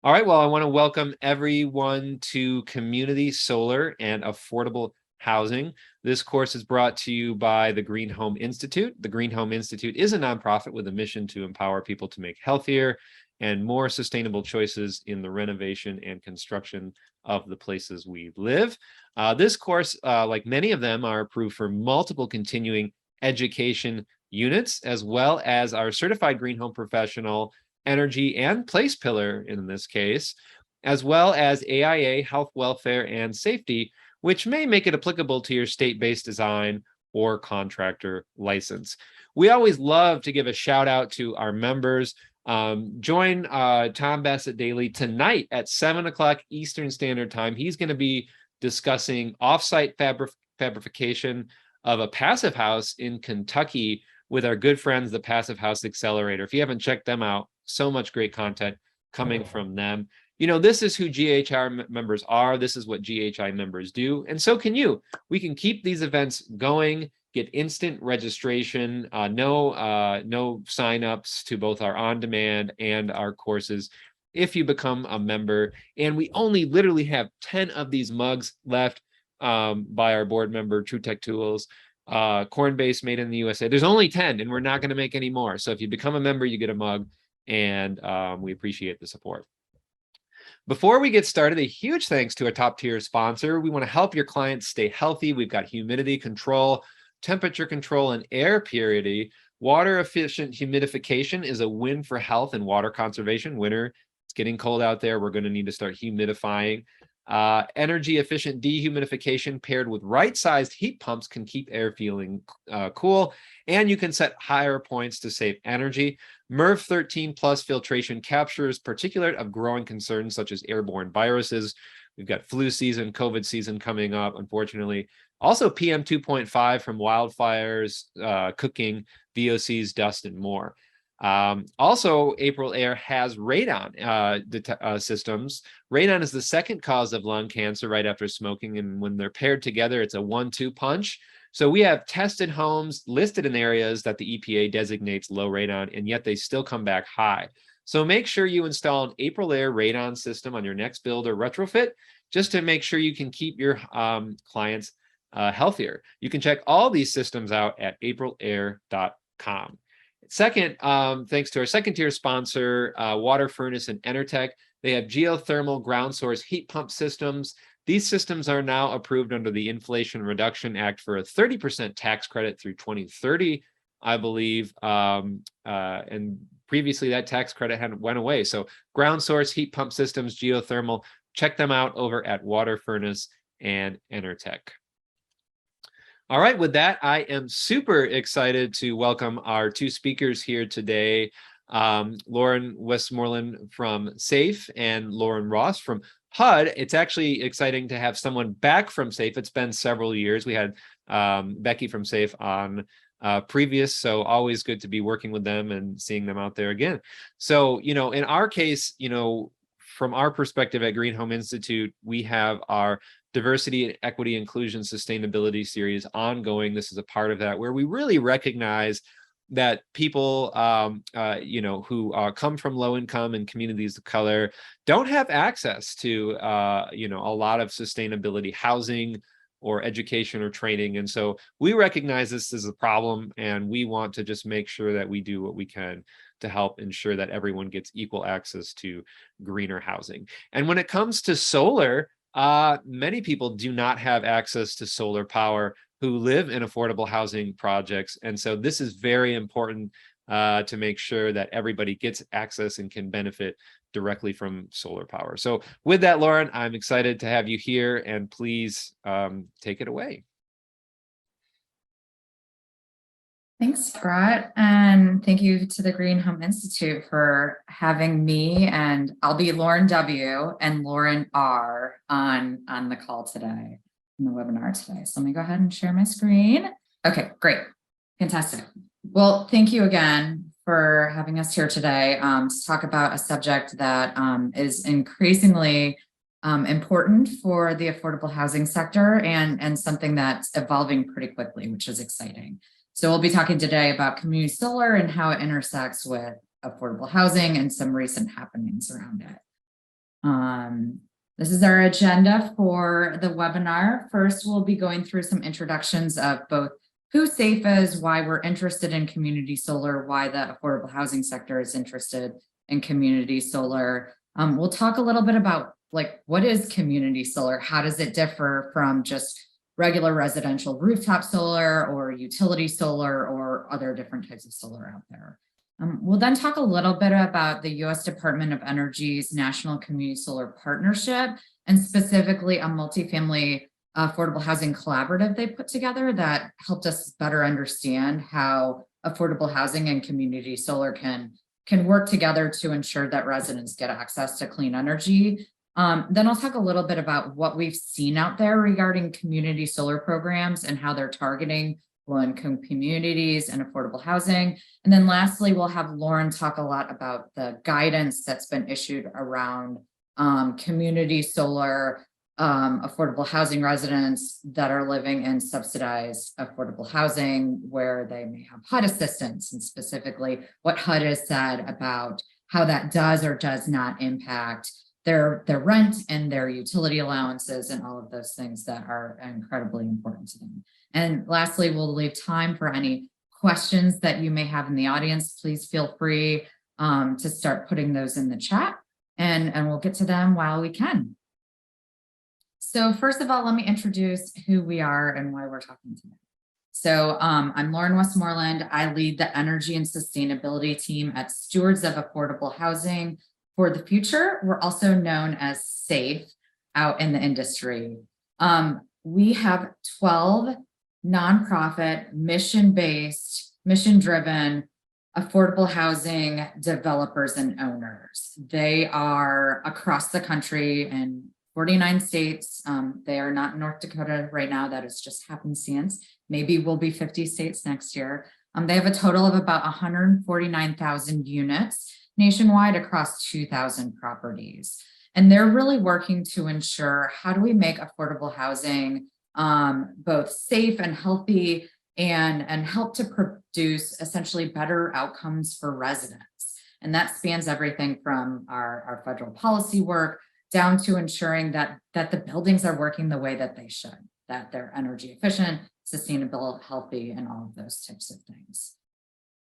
All right, well, I want to welcome everyone to Community Solar and Affordable Housing. This course is brought to you by the Green Home Institute. The Green Home Institute is a nonprofit with a mission to empower people to make healthier and more sustainable choices in the renovation and construction of the places we live. This course, like many of them, are approved for multiple continuing education units, as well as our certified green home professional energy and place pillar in this case, as well as AIA, health, welfare, and safety, which may make it applicable to your state-based design or contractor license. We always love to give a shout out to our members. Join Tom Bassett Daly tonight at 7 o'clock Eastern Standard Time. He's going to be discussing offsite fabrication of a passive house in Kentucky with our good friends, the Passive House Accelerator. If you haven't checked them out, so much great content coming from them. You know, this is who GHI members are. This is what GHI members do. And so can you. We can keep these events going, get instant registration, no signups to both our on-demand and our courses if you become a member. And we only literally have 10 of these mugs left by our board member, True Tech Tools. Corn-based, made in the USA. There's only 10 and we're not going to make any more. So if you become a member, you get a mug, and we appreciate the support. Before we get started, a huge thanks to a top tier sponsor. We want to help your clients stay healthy. We've got humidity control, temperature control, and air purity. Water efficient humidification is a win for health and water conservation. Winter, it's getting cold out there. We're going to need to start humidifying. Energy efficient dehumidification paired with right-sized heat pumps can keep air feeling cool, and you can set higher points to save energy. MERV 13 plus filtration captures particulate of growing concerns such as airborne viruses. We've got flu season, COVID season coming up, unfortunately. Also PM 2.5 from wildfires, cooking, VOCs, dust, and more. Also, April Air has radon systems. Radon is the second cause of lung cancer right after smoking, and when they're paired together, it's a 1-2 punch. So we have tested homes listed in areas that the EPA designates low radon, and yet they still come back high. So make sure you install an April Air radon system on your next build or retrofit, just to make sure you can keep your clients healthier. You can check all these systems out at aprilair.com. Second, thanks to our second tier sponsor, Water Furnace and Enertech. They have geothermal ground source heat pump systems. These systems are now approved under the Inflation Reduction Act for a 30% tax credit through 2030, I believe. And previously that tax credit hadn't went away. So ground source heat pump systems, geothermal, check them out over at Water Furnace and Enertech. All right, with that, I am super excited to welcome our two speakers here today, Lauren Westmoreland from SAHF and Lauren Ross from HUD. It's actually exciting to have someone back from SAHF. It's been several years. We had Becky from SAHF on previous, so always good to be working with them and seeing them out there again. So, you know, in our case, you know, from our perspective at Green Home Institute, we have our Diversity, Equity, Inclusion, Sustainability series ongoing. This is a part of that where we really recognize that people, you know, who come from low income and communities of color don't have access to, you know, a lot of sustainability housing or education or training. And so we recognize this as a problem, and we want to just make sure that we do what we can to help ensure that everyone gets equal access to greener housing. And when it comes to solar, many people do not have access to solar power who live in affordable housing projects. And so this is very important to make sure that everybody gets access and can benefit directly from solar power. So with that, Lauren, I'm excited to have you here, and please take it away. Thanks, Brett, and thank you to the Green Home Institute for having me. And I'll be Lauren W. and Lauren R. on the call today, in the webinar today. So let me go ahead and share my screen. Okay, great, fantastic. Well, thank you again for having us here today to talk about a subject that is increasingly important for the affordable housing sector, and something that's evolving pretty quickly, which is exciting. So we'll be talking today about community solar and how it intersects with affordable housing and some recent happenings around it. This is our agenda for the webinar. First, we'll be going through some introductions of both who SAHF is, why we're interested in community solar, why the affordable housing sector is interested in community solar. We'll talk a little bit about what is community solar? How does it differ from just regular residential rooftop solar or utility solar or other different types of solar out there? We'll then talk a little bit about the U.S. Department of Energy's National Community Solar Partnership, and specifically a multifamily affordable housing collaborative they put together that helped us better understand how affordable housing and community solar can work together to ensure that residents get access to clean energy. Then I'll talk a little bit about what we've seen out there regarding community solar programs and how they're targeting low-income communities and affordable housing. And then lastly, we'll have Lauren talk a lot about the guidance that's been issued around community solar affordable housing residents that are living in subsidized affordable housing where they may have HUD assistance, and specifically what HUD has said about how that does or does not impact their rent and their utility allowances and all of those things that are incredibly important to them. And lastly, we'll leave time for any questions that you may have in the audience. Please feel free to start putting those in the chat, and we'll get to them while we can. So first of all, let me introduce who we are and why we're talking today. So I'm Lauren Westmoreland. I lead the energy and sustainability team at Stewards of Affordable Housing for the Future. We're also known as SAHF out in the industry. We have 12 nonprofit, mission-based, mission-driven affordable housing developers and owners. They are across the country in 49 states. They are not in North Dakota right now. That is just happenstance. Maybe we'll be 50 states next year. They have a total of about 149,000 units nationwide across 2,000 properties. And they're really working to ensure, how do we make affordable housing both safe and healthy and help to produce essentially better outcomes for residents. And that spans everything from our federal policy work down to ensuring that the buildings are working the way that they should, that they're energy efficient, sustainable, healthy, and all of those types of things.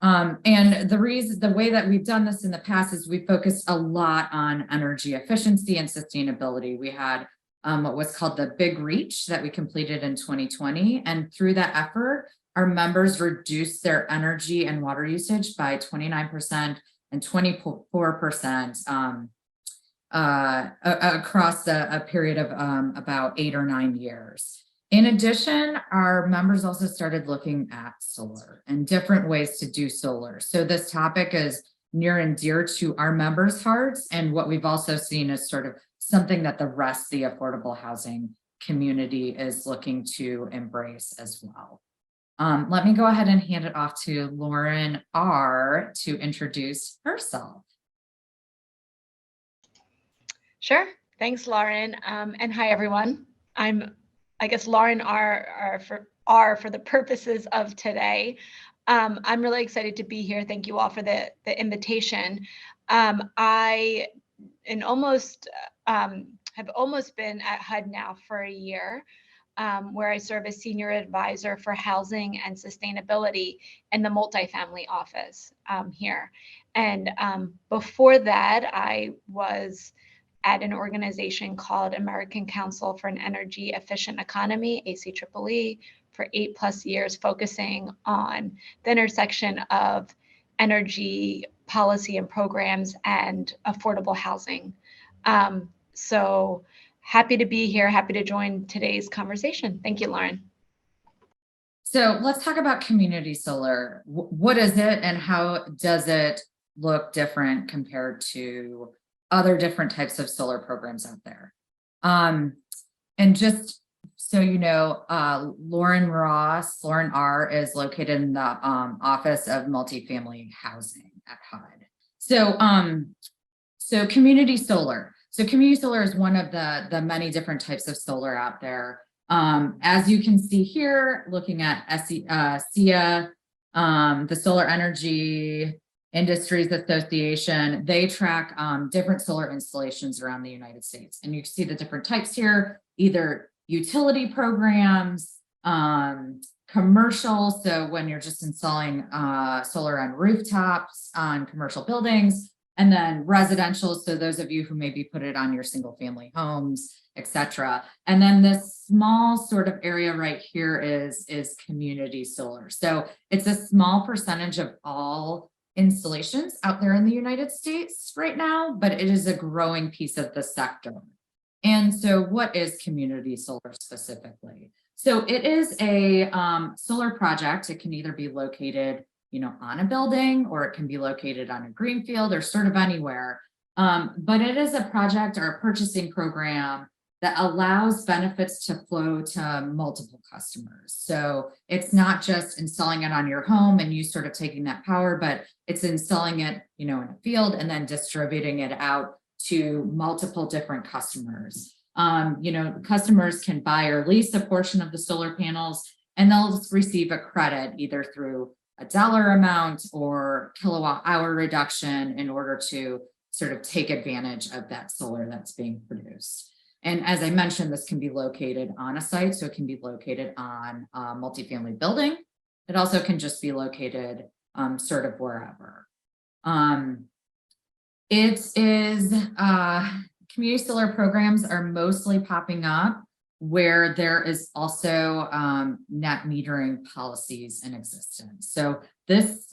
And the way that we've done this in the past is we focused a lot on energy efficiency and sustainability. We had what was called the Big Reach that we completed in 2020. And through that effort, our members reduced their energy and water usage by 29% and 24% across a period of about 8 or 9 years. In addition, our members also started looking at solar and different ways to do solar. So this topic is near and dear to our members' hearts. And what we've also seen is sort of something that the rest of the affordable housing community is looking to embrace as well. Let me go ahead and hand it off to Lauren R. to introduce herself. Sure. Thanks, Lauren. And hi, everyone. I guess Lauren R for the purposes of today. I'm really excited to be here. Thank you all for the invitation. I have almost been at HUD now for a year, where I serve as senior advisor for housing and sustainability in the multifamily office here. And before that, I was at an organization called American Council for an Energy Efficient Economy, ACEEE, for 8+ years, focusing on the intersection of energy policy and programs and affordable housing. So happy to be here, happy to join today's conversation. Thank you, Lauren. So let's talk about community solar. What is it and how does it look different compared to other different types of solar programs out there? And just so you know, Lauren R. is located in the Office of Multifamily Housing at HUD. So community solar. So community solar is one of the many different types of solar out there. As you can see here, looking at SEA, the solar energy Industries Association. They track different solar installations around the United States. And you can see the different types here, either utility programs, commercial. So when you're just installing solar on rooftops on commercial buildings, and then residential. So those of you who maybe put it on your single family homes, etc. And then this small sort of area right here is community solar. So it's a small percentage of all installations out there in the United States right now, but it is a growing piece of the sector. And so what is community solar specifically? So it is a solar project. It can either be located, on a building, or it can be located on a greenfield or sort of anywhere. But it is a project or a purchasing program that allows benefits to flow to multiple customers. So it's not just installing it on your home and you sort of taking that power, but it's installing it, in a field and then distributing it out to multiple different customers. Customers can buy or lease a portion of the solar panels, and they'll receive a credit either through a dollar amount or kilowatt hour reduction in order to sort of take advantage of that solar that's being produced. And as I mentioned, this can be located on a site, so it can be located on a multifamily building. It also can just be located sort of wherever. Community solar programs are mostly popping up where there is also net metering policies in existence. So this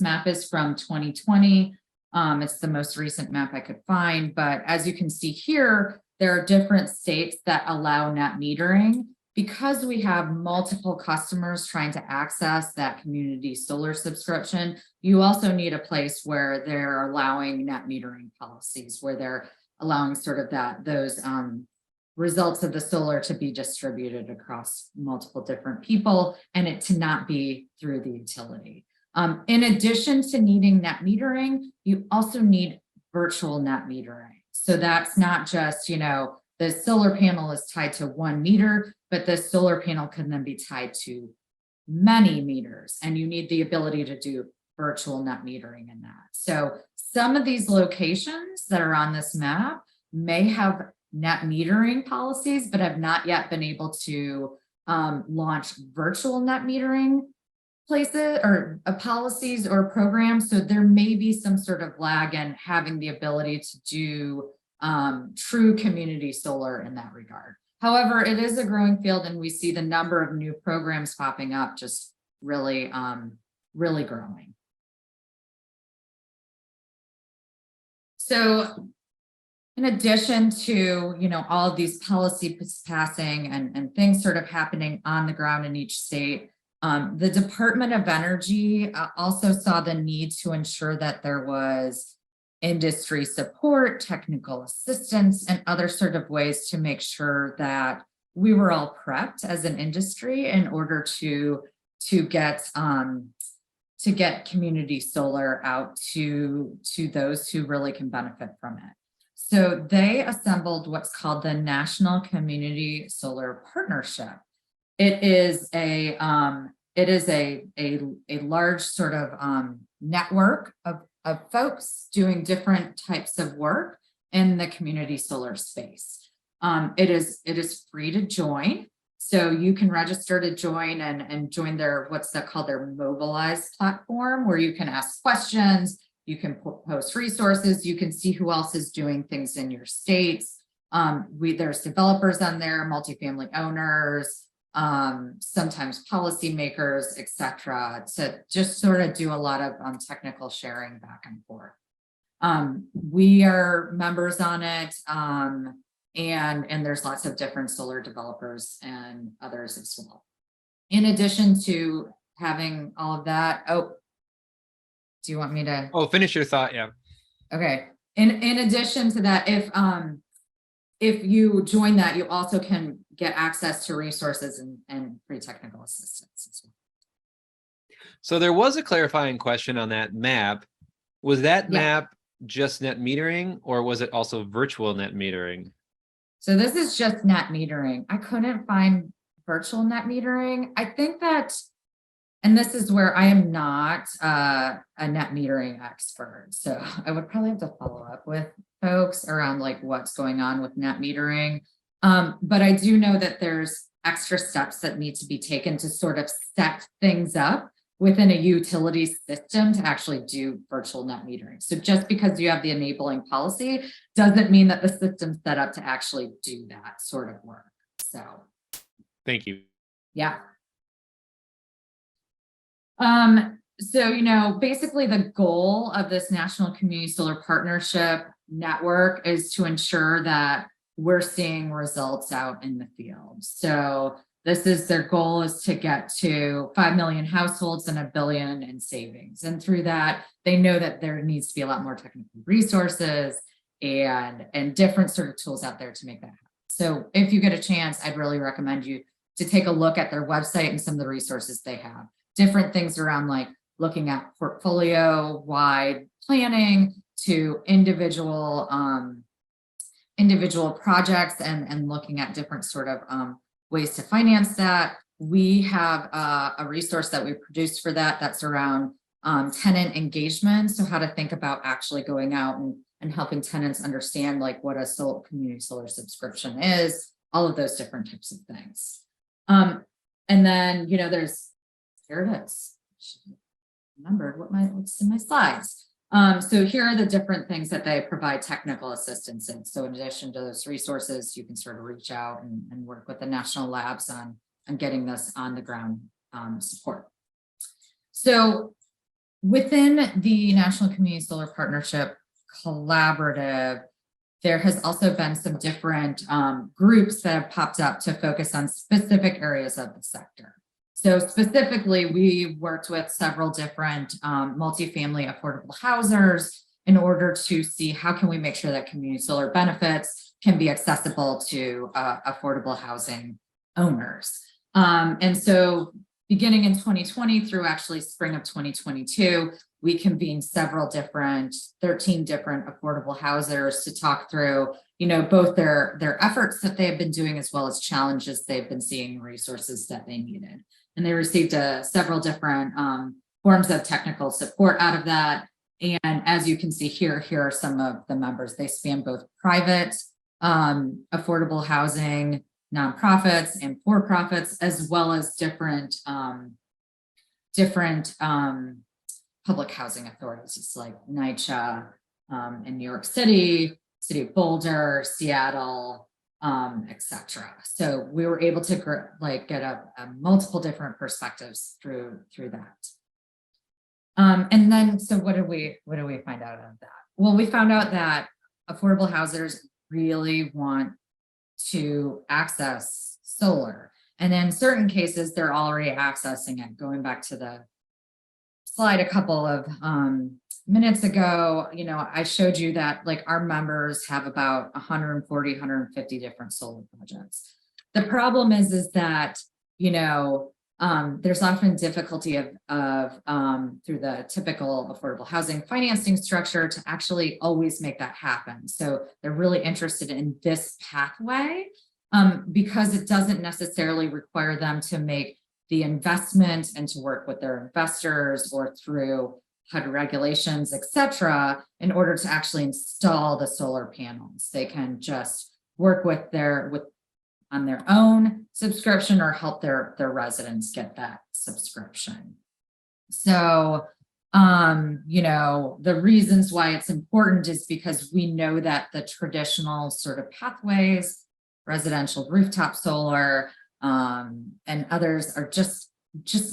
map is from 2020. It's the most recent map I could find, but as you can see here, there are different states that allow net metering. Because we have multiple customers trying to access that community solar subscription, you also need a place where they're allowing net metering policies, where they're allowing sort of those results of the solar to be distributed across multiple different people and it to not be through the utility. In addition to needing net metering, you also need virtual net metering. So that's not just, the solar panel is tied to 1 meter, but the solar panel can then be tied to many meters, and you need the ability to do virtual net metering in that. So some of these locations that are on this map may have net metering policies, but have not yet been able to launch virtual net metering places or policies or programs. So there may be some sort of lag in having the ability to do true community solar in that regard. However, it is a growing field, and we see the number of new programs popping up just really, really growing. So in addition to, all of these policies passing and things sort of happening on the ground in each state, the Department of Energy also saw the need to ensure that there was industry support, technical assistance, and other sort of ways to make sure that we were all prepped as an industry in order to get community solar out to those who really can benefit from it. So they assembled what's called the National Community Solar Partnership. It is a large sort of network of folks doing different types of work in the community solar space. It is free to join. So you can register to join and join their, called their Mobilize platform, where you can ask questions, you can post resources, you can see who else is doing things in your states. There's developers on there, multifamily owners, sometimes policymakers, etc., to just sort of do a lot of technical sharing back and forth. We are members on it, and there's lots of different solar developers and others as well. In addition to having all of that, do you want me to? Oh, finish your thought. Yeah. Okay. In addition to that, if you join that, you also can get access to resources and free technical assistance as well. So there was a clarifying question on that map. Was that map just net metering, or was it also virtual net metering? So this is just net metering. I couldn't find virtual net metering. I think that And this is where I am not a net metering expert. So I would probably have to follow up with folks around like what's going on with net metering. But I do know that there's extra steps that need to be taken to sort of set things up within a utility system to actually do virtual net metering. So just because you have the enabling policy doesn't mean that the system's set up to actually do that sort of work. So Thank you. yeah. So, basically the goal of this National Community Solar Partnership Network is to ensure that we're seeing results out in the field. So their goal is to get to 5 million households and $1 billion in savings. And through that, they know that there needs to be a lot more technical resources and different sort of tools out there to make that happen. So if you get a chance, I'd really recommend you to take a look at their website and some of the resources they have. Different things around like looking at portfolio-wide planning to individual projects and looking at different sort of ways to finance that. We have a resource that we produced for that that's around tenant engagement. So how to think about actually going out and helping tenants understand like what a community solar subscription is, all of those different types of things. And then, here it is. Remembered what's in my slides. So here are the different things that they provide technical assistance in. So in addition to those resources, you can sort of reach out and work with the national labs on getting this on the ground support. So within the National Community Solar Partnership Collaborative, there has also been some different groups that have popped up to focus on specific areas of the sector. So specifically, we worked with several different multifamily affordable housers in order to see how can we make sure that community solar benefits can be accessible to affordable housing owners. And so beginning in 2020 through actually spring of 2022, we convened 13 different affordable housers to talk through, both their efforts that they have been doing as well as challenges they've been seeing, resources that they needed. And they received several different forms of technical support out of that. And as you can see here are some of the members. They span both private, affordable housing, nonprofits, and for-profits, as well as different public housing authorities. It's like NYCHA in New York City, City of Boulder, Seattle, etc. So we were able to get a multiple different perspectives through that. And then, so what did we find out of that? Well, we found out that affordable housers really want to access solar, and in certain cases, they're already accessing it. Going back to the slide a couple of minutes ago, I showed you that like our members have about 140, 150 different solar projects. The problem is that, there's often difficulty of through the typical affordable housing financing structure to actually always make that happen. So they're really interested in this pathway because it doesn't necessarily require them to make the investment and to work with their investors or through HUD regulations, etc., in order to actually install the solar panels. They can just work on their own subscription or help their residents get that subscription. So, the reasons why it's important is because we know that the traditional sort of pathways, residential rooftop solar, and others are just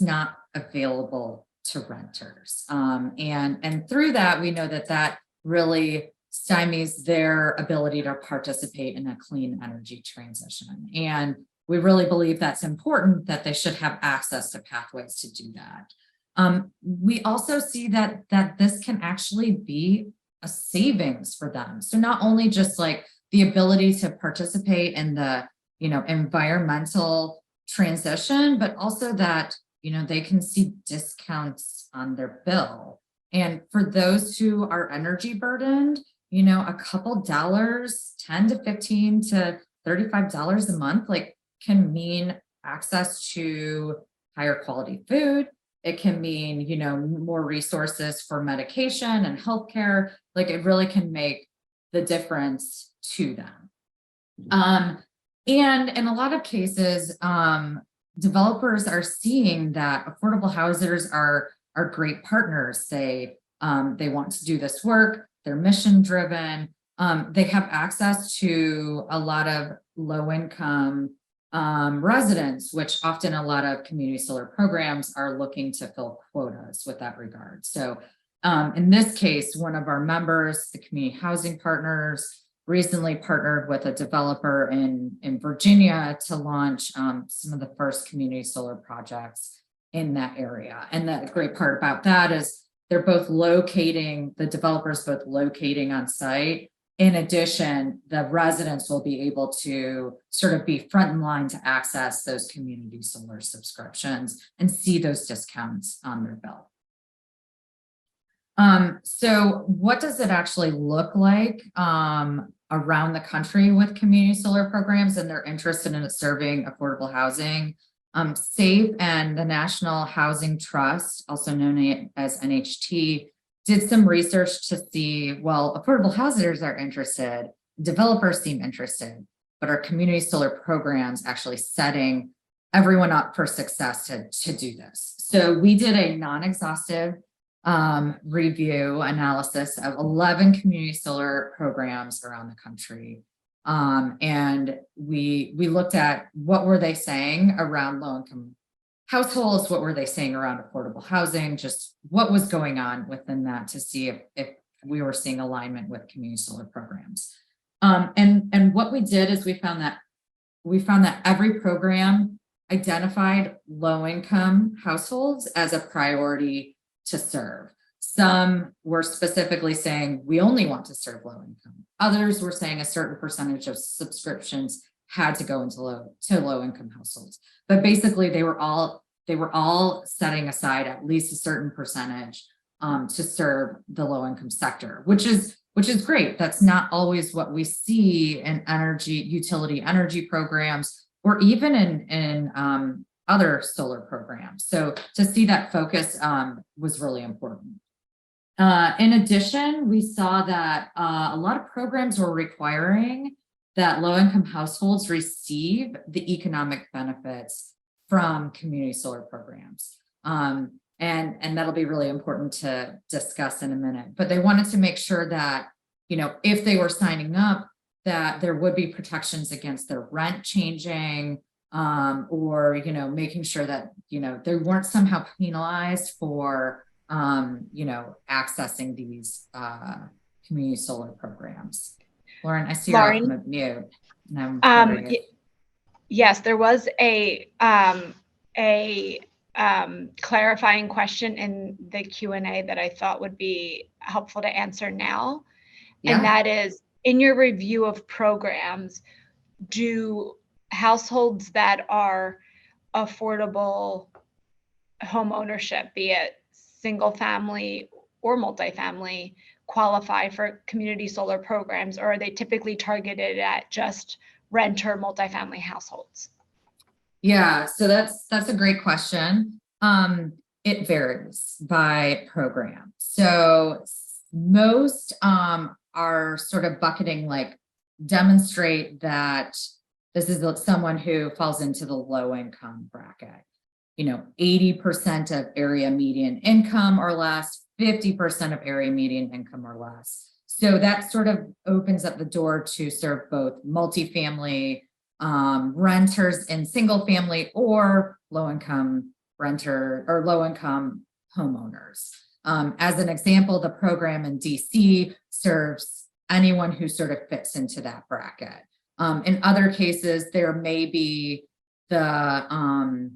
not available to renters. And through that, we know that really stymies their ability to participate in a clean energy transition. And we really believe that's important, that they should have access to pathways to do that. We also see that this can actually be a savings for them. So not only just like the ability to participate in the environmental transition, but also that they can see discounts on their bill. And for those who are energy burdened, a couple dollars, $10 to $15 to $35 a month, can mean access to higher quality food, It can mean, you know, more resources for medication and healthcare. Like it really can make the difference to them. And in a lot of cases, developers are seeing that affordable housers are great partners. They want to do this work. They're mission driven. They have access to a lot of low income residents, which often a lot of community solar programs are looking to fill quotas with that regard. So in this case, one of our members, the Community Housing Partners, recently partnered with a developer in Virginia to launch some of the first community solar projects in that area. And the great part about that is they're both locating, the developers both locating on site. In addition, the residents will be able to sort of be front in line to access those community solar subscriptions and see those discounts on their bill. So what does it actually look like around the country with community solar programs and their interest in serving affordable housing? SAHF and the National Housing Trust, also known as NHT, did some research to see, well, affordable housers are interested, developers seem interested, but are community solar programs actually setting everyone up for success to do this? So we did a non-exhaustive review analysis of 11 community solar programs around the country. And we looked at what were they saying around low-income households, what were they saying around affordable housing, just what was going on within that to see if we were seeing alignment with community solar programs. And what we did is we found that every program identified low-income households as a priority to serve. Some were specifically saying we only want to serve low income. Others were saying a certain percentage of subscriptions had to go into low income households. But basically they were all setting aside at least a certain percentage to serve the low income sector, which is great. That's not always what we see in utility energy programs, or even in other solar programs. So to see that focus was really important. In addition, we saw that a lot of programs were requiring that low-income households receive the economic benefits from community solar programs. And that'll be really important to discuss in a minute. But they wanted to make sure that, you know, if they were signing up, that there would be protections against their rent changing, or, you know, making sure that, you know, they weren't somehow penalized for, you know, accessing these community solar programs. Lauren, I see you're off of mute. Yes, there was a clarifying question in the Q&A that I thought would be helpful to answer now. Yeah. And that is, in your review of programs, do households that are affordable home ownership, be it single family or multifamily, qualify for community solar programs, or are they typically targeted at just renter multifamily households? Yeah, so that's a great question. It varies by program. So most are sort of bucketing, like, demonstrate that this is someone who falls into the low income bracket. You know, 80% of area median income or less, 50% of area median income or less. So that sort of opens up the door to serve both multifamily renters in single family, or low income renter or low income homeowners. As an example, the program in DC serves anyone who sort of fits into that bracket. In other cases, there may be the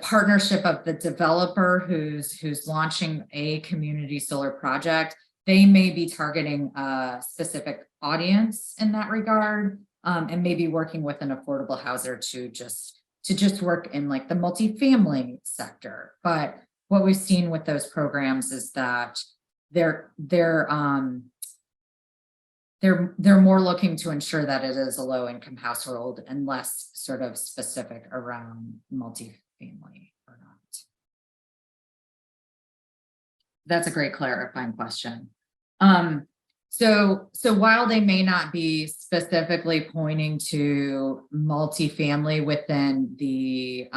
partnership of the developer who's launching a community solar project. They may be targeting a specific audience in that regard, and maybe working with an affordable houser to just work in, like, the multifamily sector. But what we've seen with those programs is that they're more looking to ensure that it is a low income household and less sort of specific around multifamily or not. That's a great clarifying question. So while they may not be specifically pointing to multifamily within the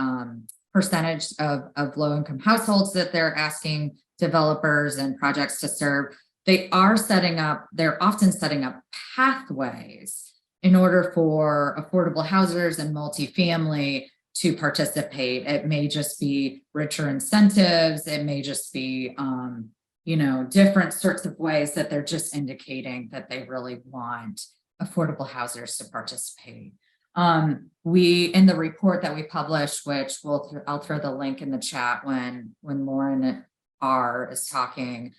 percentage of low-income households that they're asking developers and projects to serve, they're often setting up pathways in order for affordable housers and multifamily to participate. It may just be richer incentives. It may just be, different sorts of ways that they're just indicating that they really want affordable housers to participate. We, in the report that we published, which I'll throw the link in the chat when Lauren R is talking,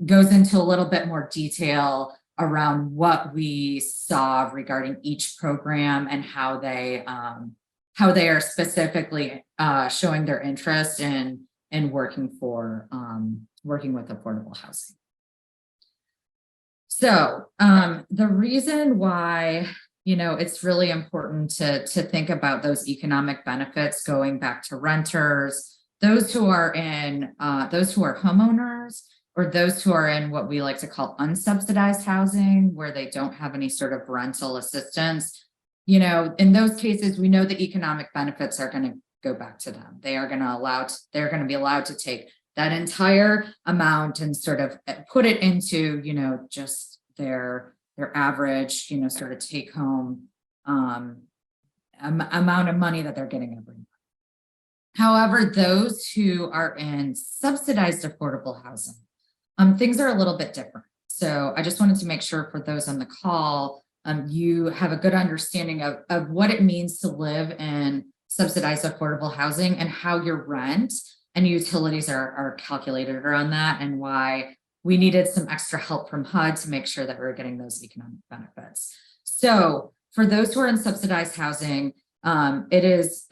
goes into a little bit more detail around what we saw regarding each program and how they are specifically showing their interest in working with affordable housing. So the reason why it's really important to think about those economic benefits, going back to renters, those who are homeowners, or those who are in what we like to call unsubsidized housing, where they don't have any sort of rental assistance. In those cases, we know the economic benefits are going to go back to them. They're going to be allowed to take that entire amount and sort of put it into, just their average, sort of take home amount of money that they're getting every month. However, those who are in subsidized affordable housing, things are a little bit different. So I just wanted to make sure for those on the call, you have a good understanding of what it means to live in subsidized affordable housing and how your rent and utilities are calculated around that, and why we needed some extra help from HUD to make sure that we were getting those economic benefits. So for those who are in subsidized housing, it is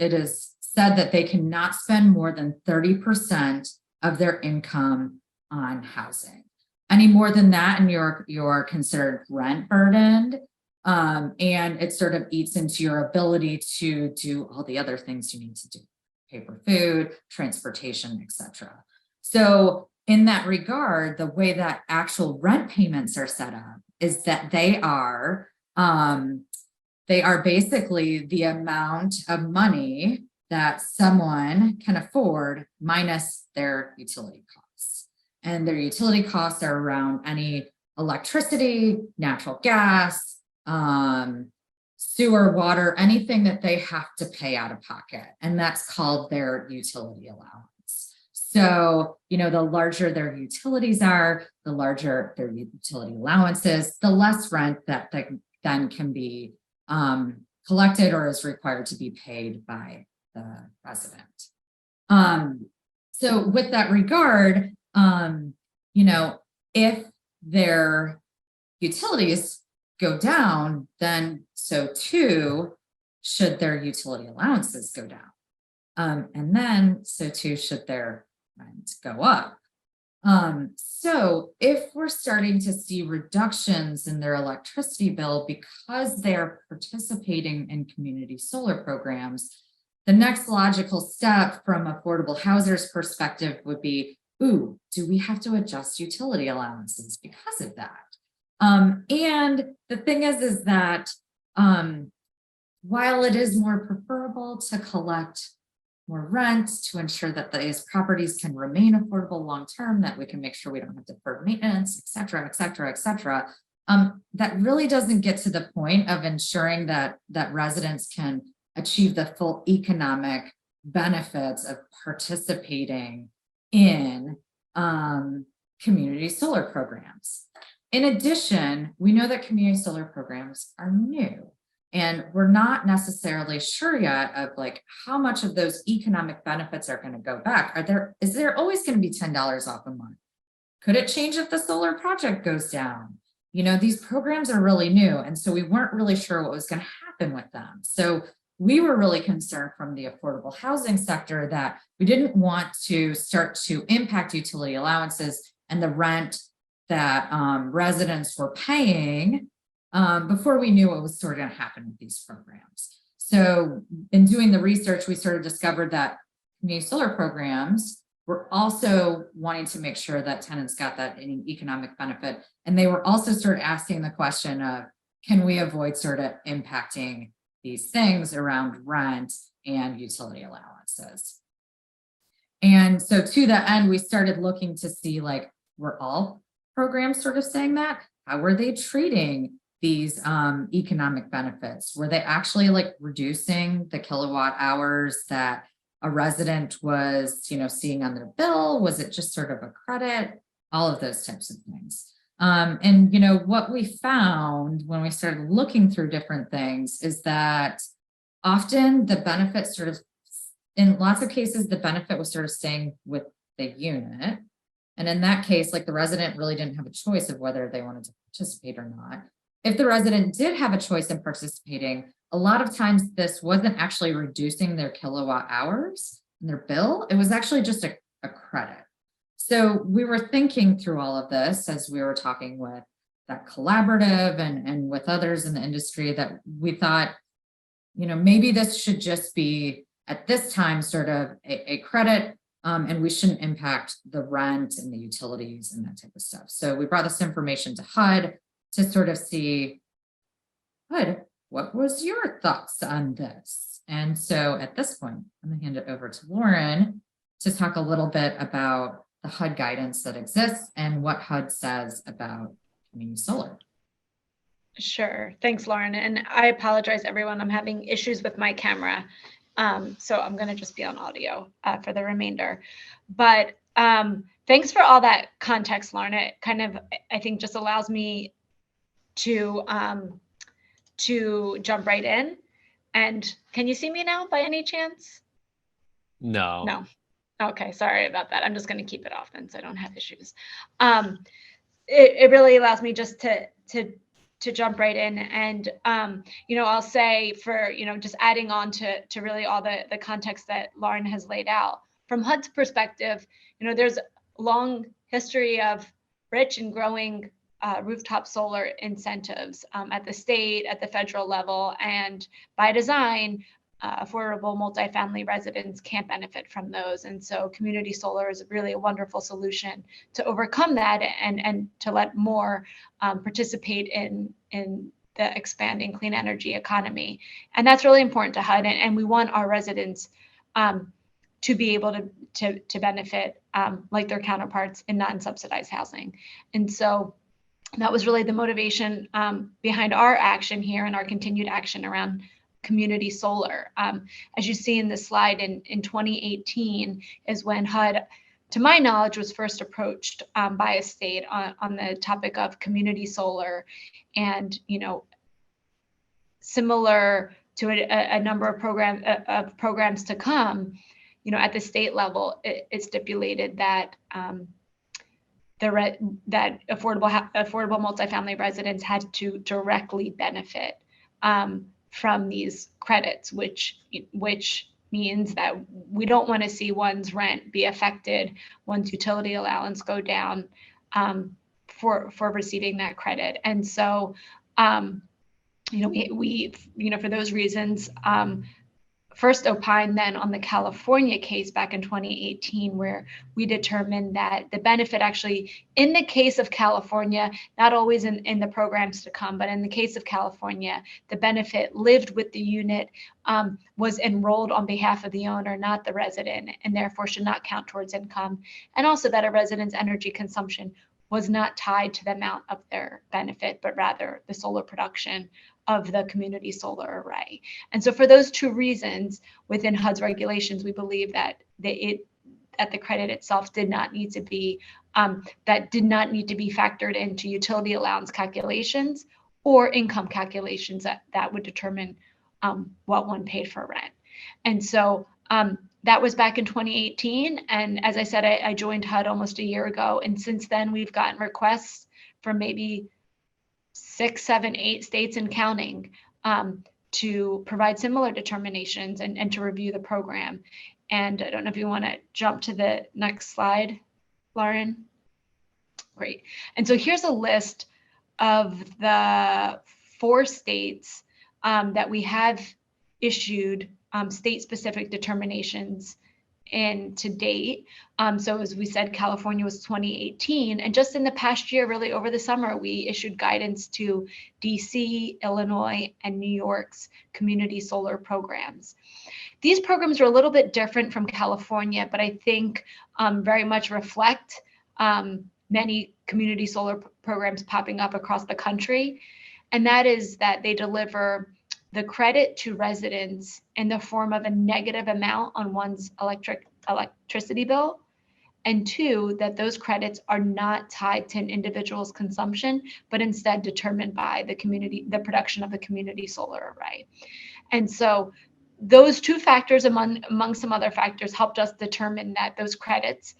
said that they cannot spend more than 30% of their income on housing. Any more than that, and you're considered rent burdened, and it sort of eats into your ability to do all the other things you need to do: pay for food, transportation, etc. So in that regard, the way that actual rent payments are set up is that they are basically the amount of money that someone can afford minus their utility costs. And their utility costs are around any electricity, natural gas, sewer, water, anything that they have to pay out of pocket. And that's called their utility allowance. So, the larger their utilities are, the larger their utility allowances, the less rent that then can be collected or is required to be paid by the resident. So with that regard, if their utilities go down, then so too should their utility allowances go down. And then so too should their rent go up. So if we're starting to see reductions in their electricity bill because they're participating in community solar programs, the next logical step from affordable housers perspective would be, do we have to adjust utility allowances because of that? And the thing is that while it is more preferable to collect more rent to ensure that these properties can remain affordable long-term, that we can make sure we don't have deferred maintenance, et cetera, et cetera, et cetera, that really doesn't get to the point of ensuring that residents can achieve the full economic benefits of participating in community solar programs. In addition, we know that community solar programs are new, and we're not necessarily sure yet of how much of those economic benefits are going to go back. Is there always going to be $10 off a month? Could it change if the solar project goes down? These programs are really new, and so we weren't really sure what was going to happen with them. So we were really concerned from the affordable housing sector that we didn't want to start to impact utility allowances and the rent that residents were paying before we knew what was sort of going to happen with these programs. So in doing the research, we sort of discovered that community solar programs we're also wanting to make sure that tenants got that economic benefit. And they were also sort of asking the question of, can we avoid sort of impacting these things around rent and utility allowances? And so to that end, we started looking to see, like, were all programs sort of saying that? How were they treating these economic benefits? Were they actually like reducing the kilowatt hours that a resident was, seeing on their bill? Was it just sort of a credit? All of those types of things. And what we found when we started looking through different things is that often the benefit sort of, in lots of cases, the benefit was sort of staying with the unit. And in that case, like, the resident really didn't have a choice of whether they wanted to participate or not. If the resident did have a choice in participating, a lot of times this wasn't actually reducing their kilowatt hours in their bill. It was actually just a credit. So we were thinking through all of this as we were talking with that collaborative and with others in the industry, that we thought, maybe this should just be at this time sort of a credit, and we shouldn't impact the rent and the utilities and that type of stuff. So we brought this information to HUD to sort of see, HUD, what was your thoughts on this? And so at this point, I'm gonna hand it over to Lauren to talk a little bit about the HUD guidance that exists and what HUD says about community solar. Sure. Thanks, Lauren. And I apologize, everyone. I'm having issues with my camera. So I'm going to just be on audio for the remainder. But thanks for all that context, Lauren. It kind of, I think, just allows me to jump right in. And can you see me now by any chance? No. No. Okay, sorry about that. I'm just going to keep it off then so I don't have issues. It really allows me just to jump right in. And, I'll say for, just adding on to really all the context that Lauren has laid out. From HUD's perspective, there's a long history of rich and growing rooftop solar incentives at the state, at the federal level, and by design, affordable multifamily residents can't benefit from those. And so community solar is really a wonderful solution to overcome that and to let more participate in the expanding clean energy economy. And that's really important to HUD. And we want our residents to be able to benefit like their counterparts in non-subsidized housing. And so that was really the motivation behind our action here and our continued action around community solar. As you see in this slide, in 2018 is when HUD, to my knowledge, was first approached by a state on the topic of community solar. And, similar to a number of programs to come, at the state level, it stipulated that that affordable multifamily residents had to directly benefit from these credits, which means that we don't want to see one's rent be affected, one's utility allowance go down for receiving that credit. And so, we for those reasons, first opined then on the California case back in 2018, where we determined that the benefit actually, in the case of California, not always in the programs to come, but in the case of California, the benefit lived with the unit, was enrolled on behalf of the owner, not the resident, and therefore should not count towards income. And also that a resident's energy consumption was not tied to the amount of their benefit, but rather the solar production of the community solar array. And so for those two reasons, within HUD's regulations, we believe that the credit itself did not need to be factored into utility allowance calculations or income calculations that would determine what one paid for rent. And so that was back in 2018. And as I said, I joined HUD almost a year ago. And since then, we've gotten requests from maybe 6, 7, 8 states and counting to provide similar determinations and to review the program. And I don't know if you want to jump to the next slide, Lauren. Great. And so here's a list of the 4 states that we have issued state-specific determinations in to date. So as we said, California was 2018. And just in the past year, really over the summer, we issued guidance to DC, Illinois, and New York's community solar programs. These programs are a little bit different from California, but I think very much reflect many community solar programs popping up across the country. And that is that they deliver the credit to residents in the form of a negative amount on one's electricity bill. And two, that those credits are not tied to an individual's consumption, but instead determined by the production of the community solar array. And so those two factors, among some other factors, helped us determine that those credits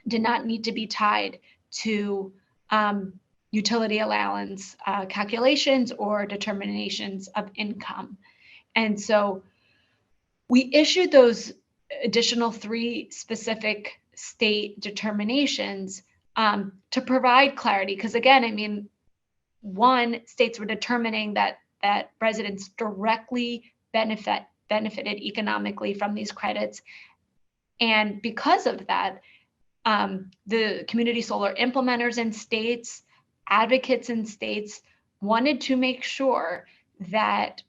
did not need to be tied to utility allowance calculations or determinations of income. And so we issued those additional 3 specific state determinations to provide clarity. Because again, I mean, 1, states were determining that residents directly benefited economically from these credits. And because of that, the community solar implementers in states, advocates in states wanted to make sure that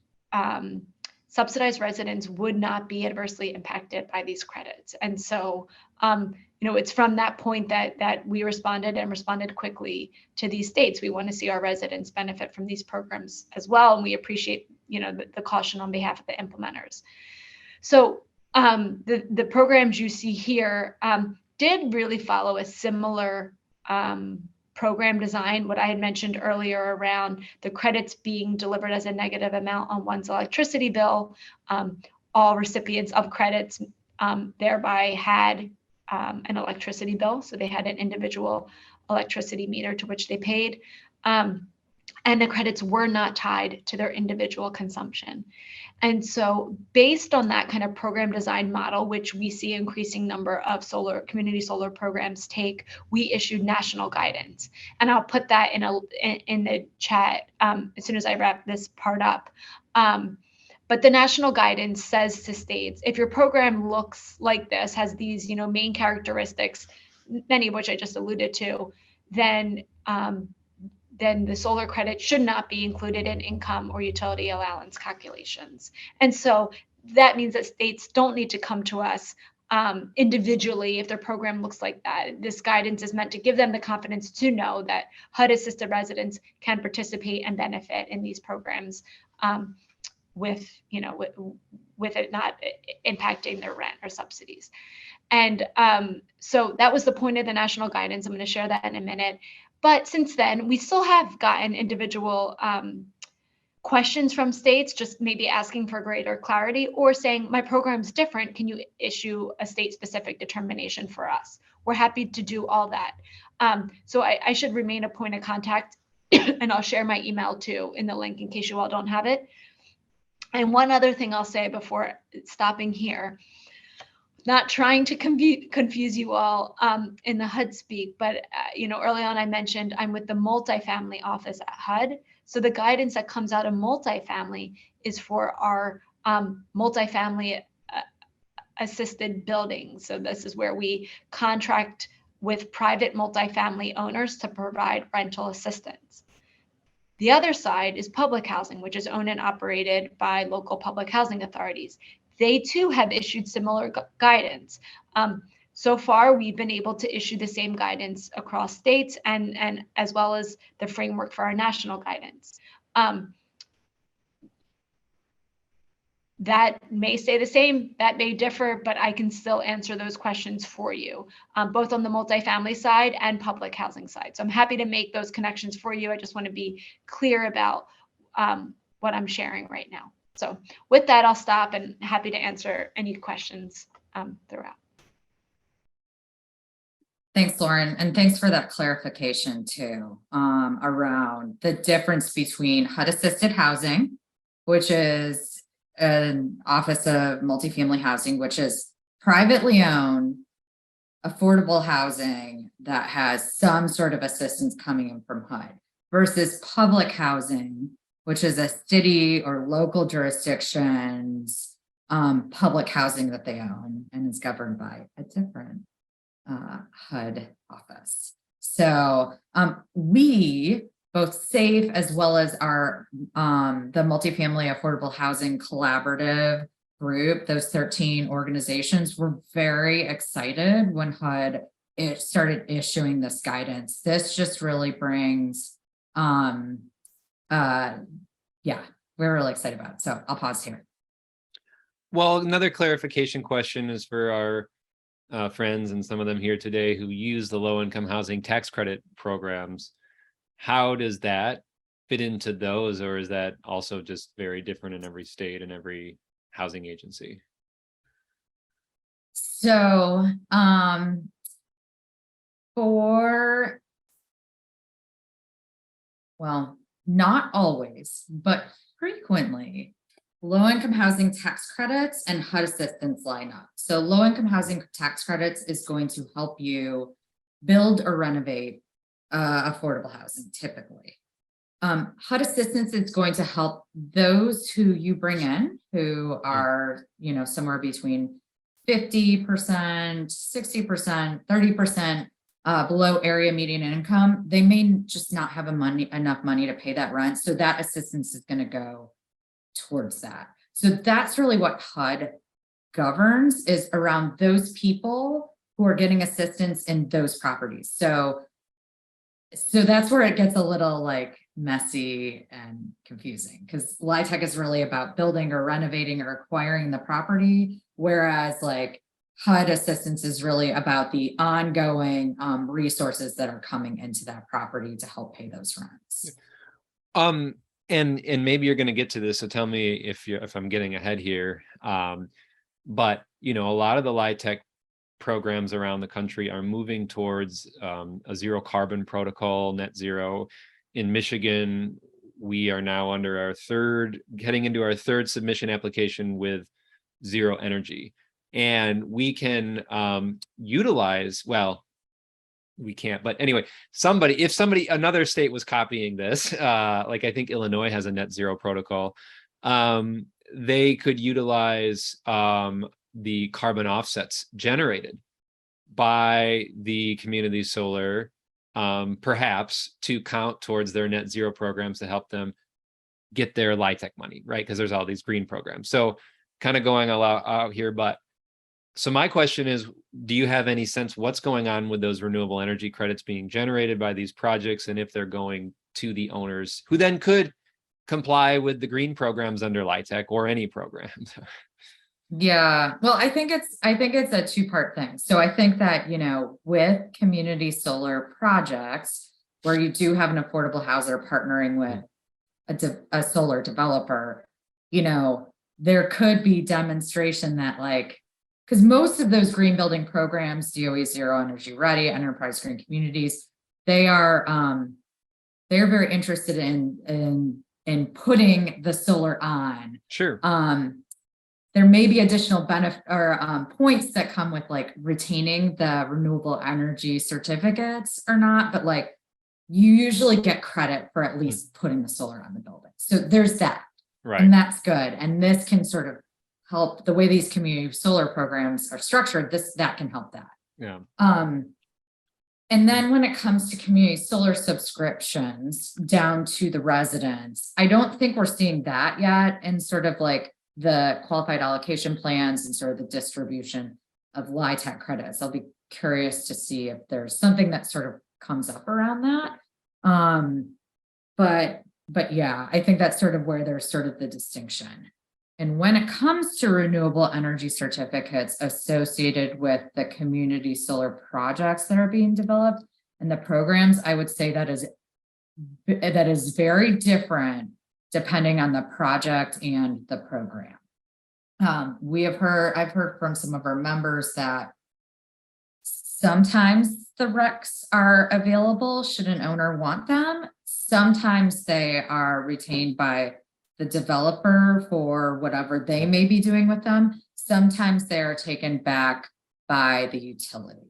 subsidized residents would not be adversely impacted by these credits. And so, it's from that point that we responded quickly to these states. We want to see our residents benefit from these programs as well. And we appreciate, the caution on behalf of the implementers. So the programs you see here did really follow a similar program design, what I had mentioned earlier around the credits being delivered as a negative amount on one's electricity bill. All recipients of credits thereby had an electricity bill, so they had an individual electricity meter to which they paid. And the credits were not tied to their individual consumption. And so based on that kind of program design model, which we see increasing number of community solar programs take, we issued national guidance. And I'll put that in the chat as soon as I wrap this part up. But the national guidance says to states, if your program looks like this, has these main characteristics, many of which I just alluded to, then the solar credit should not be included in income or utility allowance calculations. And so that means that states don't need to come to us individually if their program looks like that. This guidance is meant to give them the confidence to know that HUD-assisted residents can participate and benefit in these programs with it not impacting their rent or subsidies. And so that was the point of the national guidance. I'm going to share that in a minute. But since then, we still have gotten individual questions from states, just maybe asking for greater clarity or saying, my program's different. Can you issue a state-specific determination for us? We're happy to do all that. So I should remain a point of contact, and I'll share my email too in the link in case you all don't have it. And one other thing I'll say before stopping here, not trying to confuse you all in the HUD speak, but early on I mentioned I'm with the multifamily office at HUD. So the guidance that comes out of multifamily is for our multifamily assisted buildings. So this is where we contract with private multifamily owners to provide rental assistance. The other side is public housing, which is owned and operated by local public housing authorities. They too have issued similar guidance. So far, we've been able to issue the same guidance across states and as well as the framework for our national guidance. That may stay the same, that may differ, but I can still answer those questions for you, both on the multifamily side and public housing side. So I'm happy to make those connections for you. I just want to be clear about what I'm sharing right now. So with that, I'll stop and happy to answer any questions throughout. Thanks, Lauren. And thanks for that clarification too, around the difference between HUD-assisted housing, which is an office of multifamily housing, which is privately owned, affordable housing that has some sort of assistance coming in from HUD, versus public housing, which is a city or local jurisdiction's public housing that they own and is governed by a different HUD office. So we, both SAHF as well as our the multifamily affordable housing collaborative group, those 13 organizations, were very excited when HUD started issuing this guidance. This just really brings yeah, we're really excited about it. So I'll pause here. Well, another clarification question is for our friends, and some of them here today, who use the low-income housing tax credit programs. How does that fit into those, or is that also just very different in every state and every housing agency? So well, not always, but frequently, low-income housing tax credits and HUD assistance line up. So low-income housing tax credits is going to help you build or renovate affordable housing, typically. HUD assistance is going to help those who you bring in, who are, you know, somewhere between 50%, 60%, 30% below area median income. They may just not have enough money to pay that rent. So that assistance is going to go towards that. So that's really what HUD governs, is around those people who are getting assistance in those properties. So that's where it gets a little like messy and confusing, because LIHTC is really about building or renovating or acquiring the property, whereas like HUD assistance is really about the ongoing resources that are coming into that property to help pay those rents. And maybe you're going to get to this, so tell me if I'm getting ahead here. But you know, a lot of the LIHTC programs around the country are moving towards a zero carbon protocol, net zero. In Michigan, we are now heading into our third submission application with zero energy. And we can utilize, well, we can't, but anyway, another state was copying this, like I think Illinois has a net zero protocol, they could utilize the carbon offsets generated by the community solar, perhaps to count towards their net zero programs to help them get their LIHTC money, right? Because there's all these green programs. So kind of going out here, but so my question is, do you have any sense what's going on with those renewable energy credits being generated by these projects, and if they're going to the owners who then could comply with the green programs under LIHTC or any program? Yeah, well, I think it's a two-part thing. So I think that, you know, with community solar projects where you do have an affordable houser partnering with a solar developer, you know, there could be demonstration that, like, because most of those green building programs, DOE Zero Energy Ready, Enterprise Green Communities, they're very interested in putting the solar on. Sure. There may be additional benefit or points that come with like retaining the renewable energy certificates or not, but like you usually get credit for at least putting the solar on the building. So there's that, right? And that's good. And this can sort of help the way these community solar programs are structured. That can help that. Yeah. And then when it comes to community solar subscriptions down to the residents, I don't think we're seeing that yet in sort of like the qualified allocation plans and sort of the distribution of LIHTC credits. I'll be curious to see if there's something that sort of comes up around that. But yeah, I think that's sort of where there's sort of the distinction. And when it comes to renewable energy certificates associated with the community solar projects that are being developed and the programs, I would say that is very different depending on the project and the program. I've heard from some of our members that sometimes the RECs are available should an owner want them. Sometimes they are retained by the developer for whatever they may be doing with them. Sometimes they are taken back by the utility.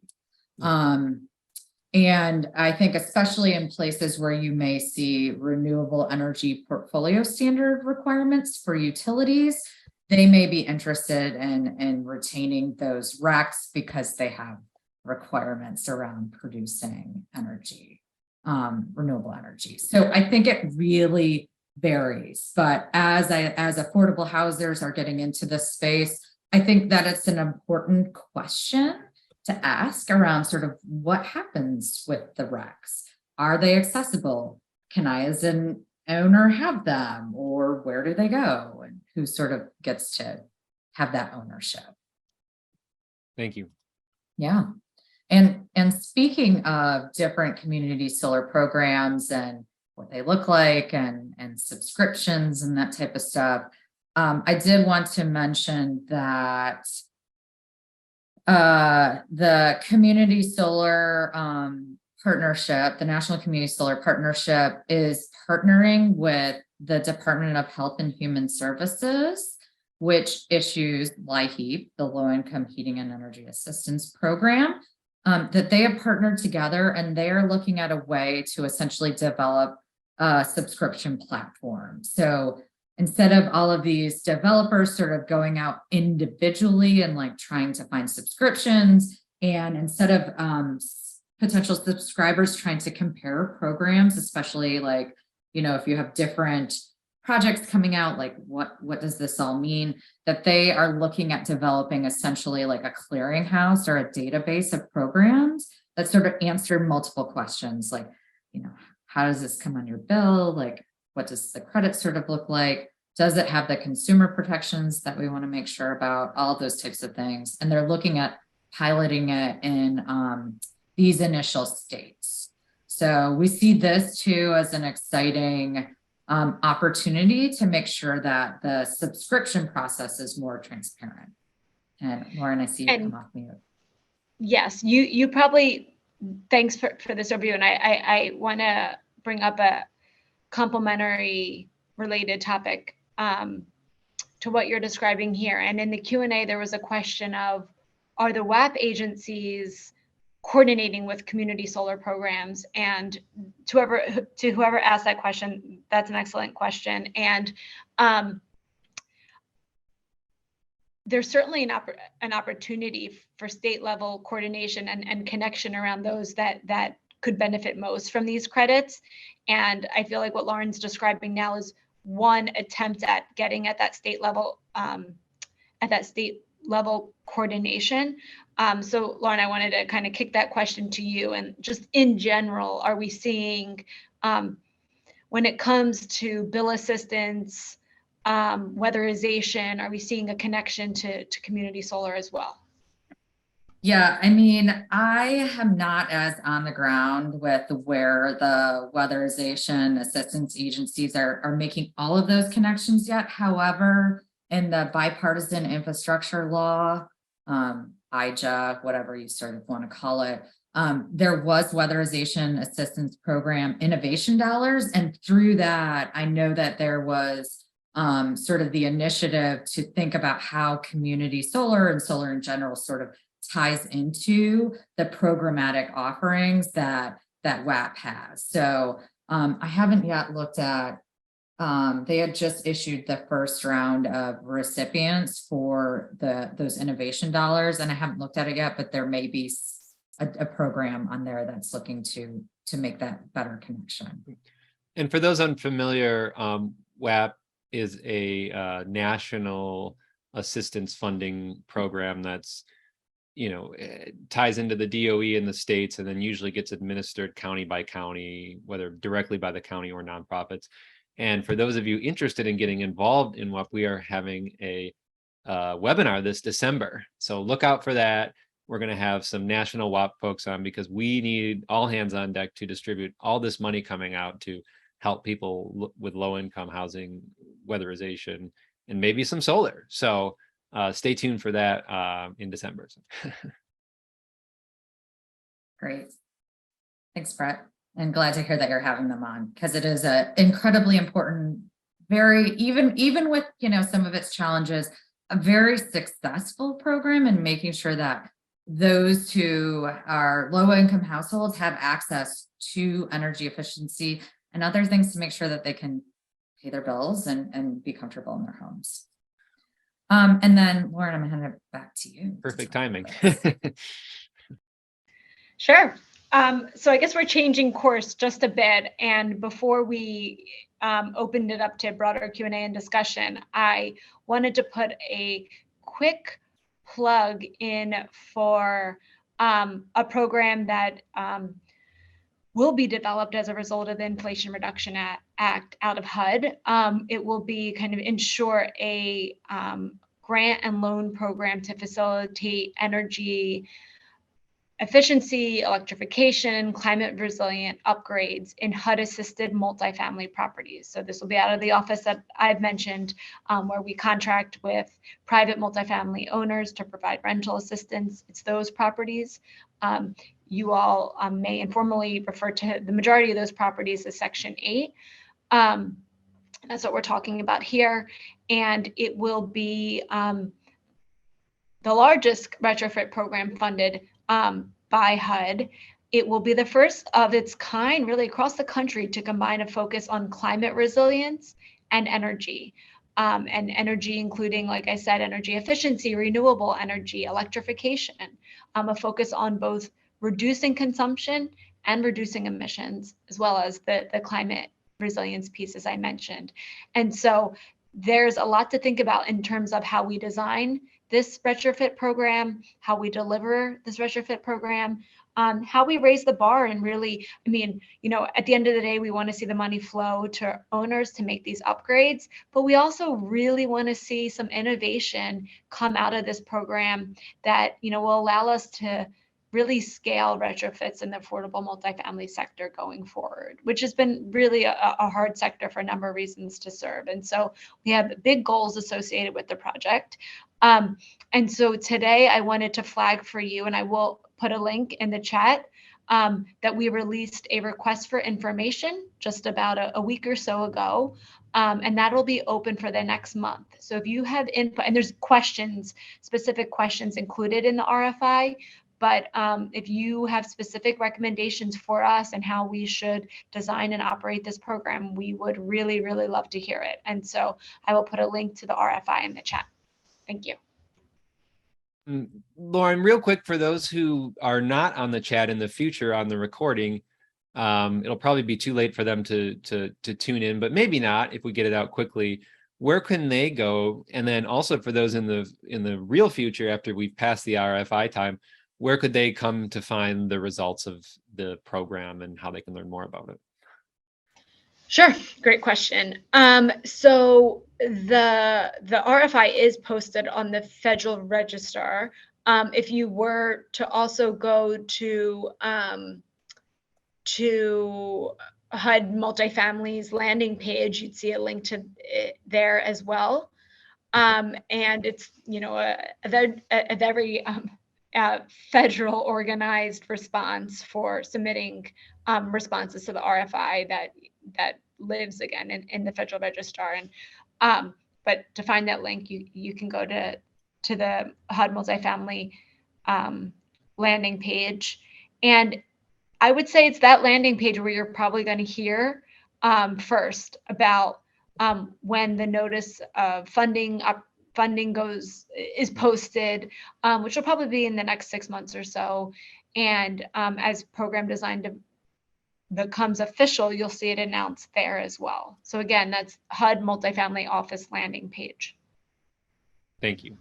And I think especially in places where you may see renewable energy portfolio standard requirements for utilities, they may be interested in retaining those RECs because they have requirements around producing energy, renewable energy. So I think it really varies, but as affordable housers are getting into this space, I think that it's an important question to ask around sort of what happens with the RECs. Are they accessible? Can I as an owner have them, or where do they go, and who sort of gets to have that ownership? Thank you. Yeah. And speaking of different community solar programs and what they look like and subscriptions and that type of stuff, I did want to mention that the community solar partnership, the National Community Solar Partnership, is partnering with the Department of Health and Human Services, which issues LIHEAP, the Low Income Heating and Energy Assistance Program, that they have partnered together, and they are looking at a way to essentially develop a subscription platform. So instead of all of these developers sort of going out individually and like trying to find subscriptions, and instead of potential subscribers trying to compare programs, especially like, you know, if you have different projects coming out, like what does this all mean, that they are looking at developing essentially like a clearinghouse or a database of programs that sort of answer multiple questions, like, you know, how does this come on your bill? Like, what does the credit sort of look like? Does it have the consumer protections that we want to make sure about? All of those types of things. And they're looking at piloting it in these initial states. So we see this too as an exciting opportunity to make sure that the subscription process is more transparent. And Lauren, I see you come off mute. Yes, you probably, thanks for this overview. And I want to bring up a complementary related topic to what you're describing here. And in the Q&A, there was a question of, are the WAP agencies coordinating with community solar programs? And to whoever asked that question, that's an excellent question. And there's certainly an opportunity for state level coordination and connection around those that could benefit most from these credits. And I feel like what Lauren's describing now is one attempt at getting at that state level coordination. So Lauren, I wanted to kind of kick that question to you, and just in general, are we seeing, when it comes to bill assistance, weatherization, are we seeing a connection to community solar as well? Yeah, I mean, I am not as on the ground with where the weatherization assistance agencies are making all of those connections yet. However, in the bipartisan infrastructure law, IJA, whatever you sort of want to call it, there was weatherization assistance program innovation dollars. And through that, I know that there was sort of the initiative to think about how community solar and solar in general sort of ties into the programmatic offerings that WAP has. So I haven't yet looked at, they had just issued the first round of recipients for those innovation dollars, and I haven't looked at it yet, but there may be a program on there that's looking to make that better connection. And for those unfamiliar, WAP is a national assistance funding program that's, you know, ties into the DOE in the states, and then usually gets administered county by county, whether directly by the county or nonprofits. And for those of you interested in getting involved in WAP, we are having a webinar this December. So look out for that. We're going to have some national WAP folks on, because we need all hands on deck to distribute all this money coming out to help people with low income housing, weatherization, and maybe some solar. So stay tuned for that in December. Great. Thanks, Brett. And glad to hear that you're having them on, because it is a incredibly important, very, even with, you know, some of its challenges, a very successful program in making sure that those who are low income households have access to energy efficiency and other things to make sure that they can pay their bills and be comfortable in their homes. And then Lauren, I'm gonna hand it back to you. Perfect timing. Sure. So I guess we're changing course just a bit. And before we opened it up to broader Q&A and discussion, I wanted to put a quick plug in for a program that will be developed as a result of the Inflation Reduction Act out of HUD. It will be kind of ensure a grant and loan program to facilitate energy efficiency, electrification, climate resilient upgrades in HUD-assisted multifamily properties. So this will be out of the office that I've mentioned, where we contract with private multifamily owners to provide rental assistance. It's those properties. You all may informally refer to the majority of those properties as Section 8. That's what we're talking about here. And it will be the largest retrofit program funded by HUD. It will be the first of its kind really across the country to combine a focus on climate resilience and energy. And energy including, like I said, energy efficiency, renewable energy, electrification, a focus on both reducing consumption and reducing emissions, as well as the climate resilience piece, as I mentioned. And so there's a lot to think about in terms of how we design this retrofit program, how we deliver this retrofit program, how we raise the bar. And really, I mean, you know, at the end of the day, we want to see the money flow to owners to make these upgrades, but we also really want to see some innovation come out of this program that, you know, will allow us to really scale retrofits in the affordable multifamily sector going forward, which has been really a hard sector for a number of reasons to serve. And so we have big goals associated with the project. And so today I wanted to flag for you, and I will put a link in the chat, that we released a request for information just about a week or so ago. And that will be open for the next month. So if you have input, and there's questions, specific questions included in the RFI, but if you have specific recommendations for us and how we should design and operate this program, we would really, really love to hear it. And so I will put a link to the RFI in the chat. Thank you. Lauren, real quick, for those who are not on the chat in the future on the recording, it'll probably be too late for them to tune in, but maybe not if we get it out quickly. Where can they go? And then also for those in the real future, after we've passed the RFI time, where could they come to find the results of the program and how they can learn more about it? Sure, great question. So the RFI is posted on the Federal Register. If you were to also go to HUD Multifamily's landing page, you'd see a link to it there as well. And it's, you know, a very federal organized response for submitting responses to the RFI that lives again in the Federal Register. And but to find that link, you can go to the HUD Multifamily landing page. And I would say it's that landing page where you're probably going to hear first about when the notice of funding is posted, which will probably be in the next 6 months or so. And as program design becomes official, you'll see it announced there as well. So again, that's HUD Multifamily Office landing page. Thank you.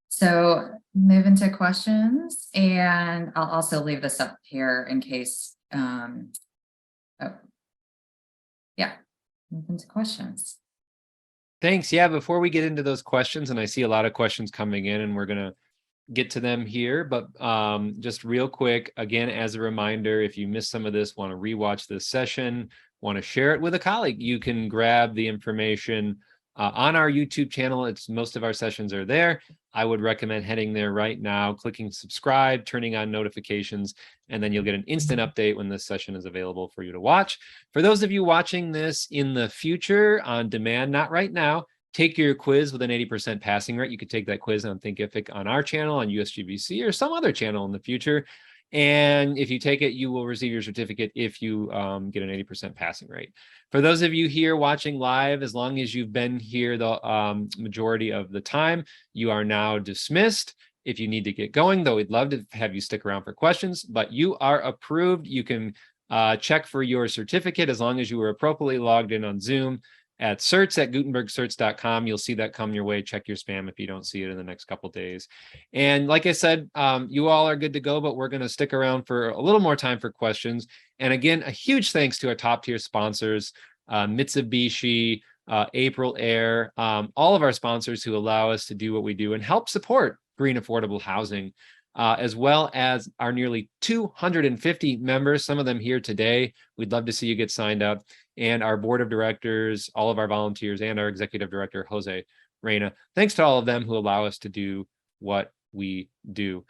So move into questions, and I'll also leave this up here in case, move into questions. Thanks. Yeah, before we get into those questions, and I see a lot of questions coming in, and we're going to get to them here, but just real quick, again, as a reminder, if you missed some of this, want to rewatch this session, want to share it with a colleague, you can grab the information on our YouTube channel. Most of our sessions are there. I would recommend heading there right now, clicking subscribe, turning on notifications, and then you'll get an instant update when this session is available for you to watch. For those of you watching this in the future on demand, not right now, take your quiz with an 80% passing rate. You could take that quiz on Thinkific on our channel, on USGBC, or some other channel in the future. And if you take it, you will receive your certificate if you get an 80% passing rate. For those of you here watching live, as long as you've been here the majority of the time, you are now dismissed. If you need to get going, though, we'd love to have you stick around for questions, but you are approved. You can check for your certificate as long as you were appropriately logged in on Zoom at certs@gutenbergcerts.com. You'll see that come your way. Check your spam if you don't see it in the next couple days. And like I said, you all are good to go, but we're going to stick around for a little more time for questions. And again, a huge thanks to our top tier sponsors, Mitsubishi, April Air, all of our sponsors who allow us to do what we do and help support green affordable housing, as well as our nearly 250 members, some of them here today. We'd love to see you get signed up. And our board of directors, all of our volunteers, and our executive director, Jose Reyna. Thanks to all of them who allow us to do what we do.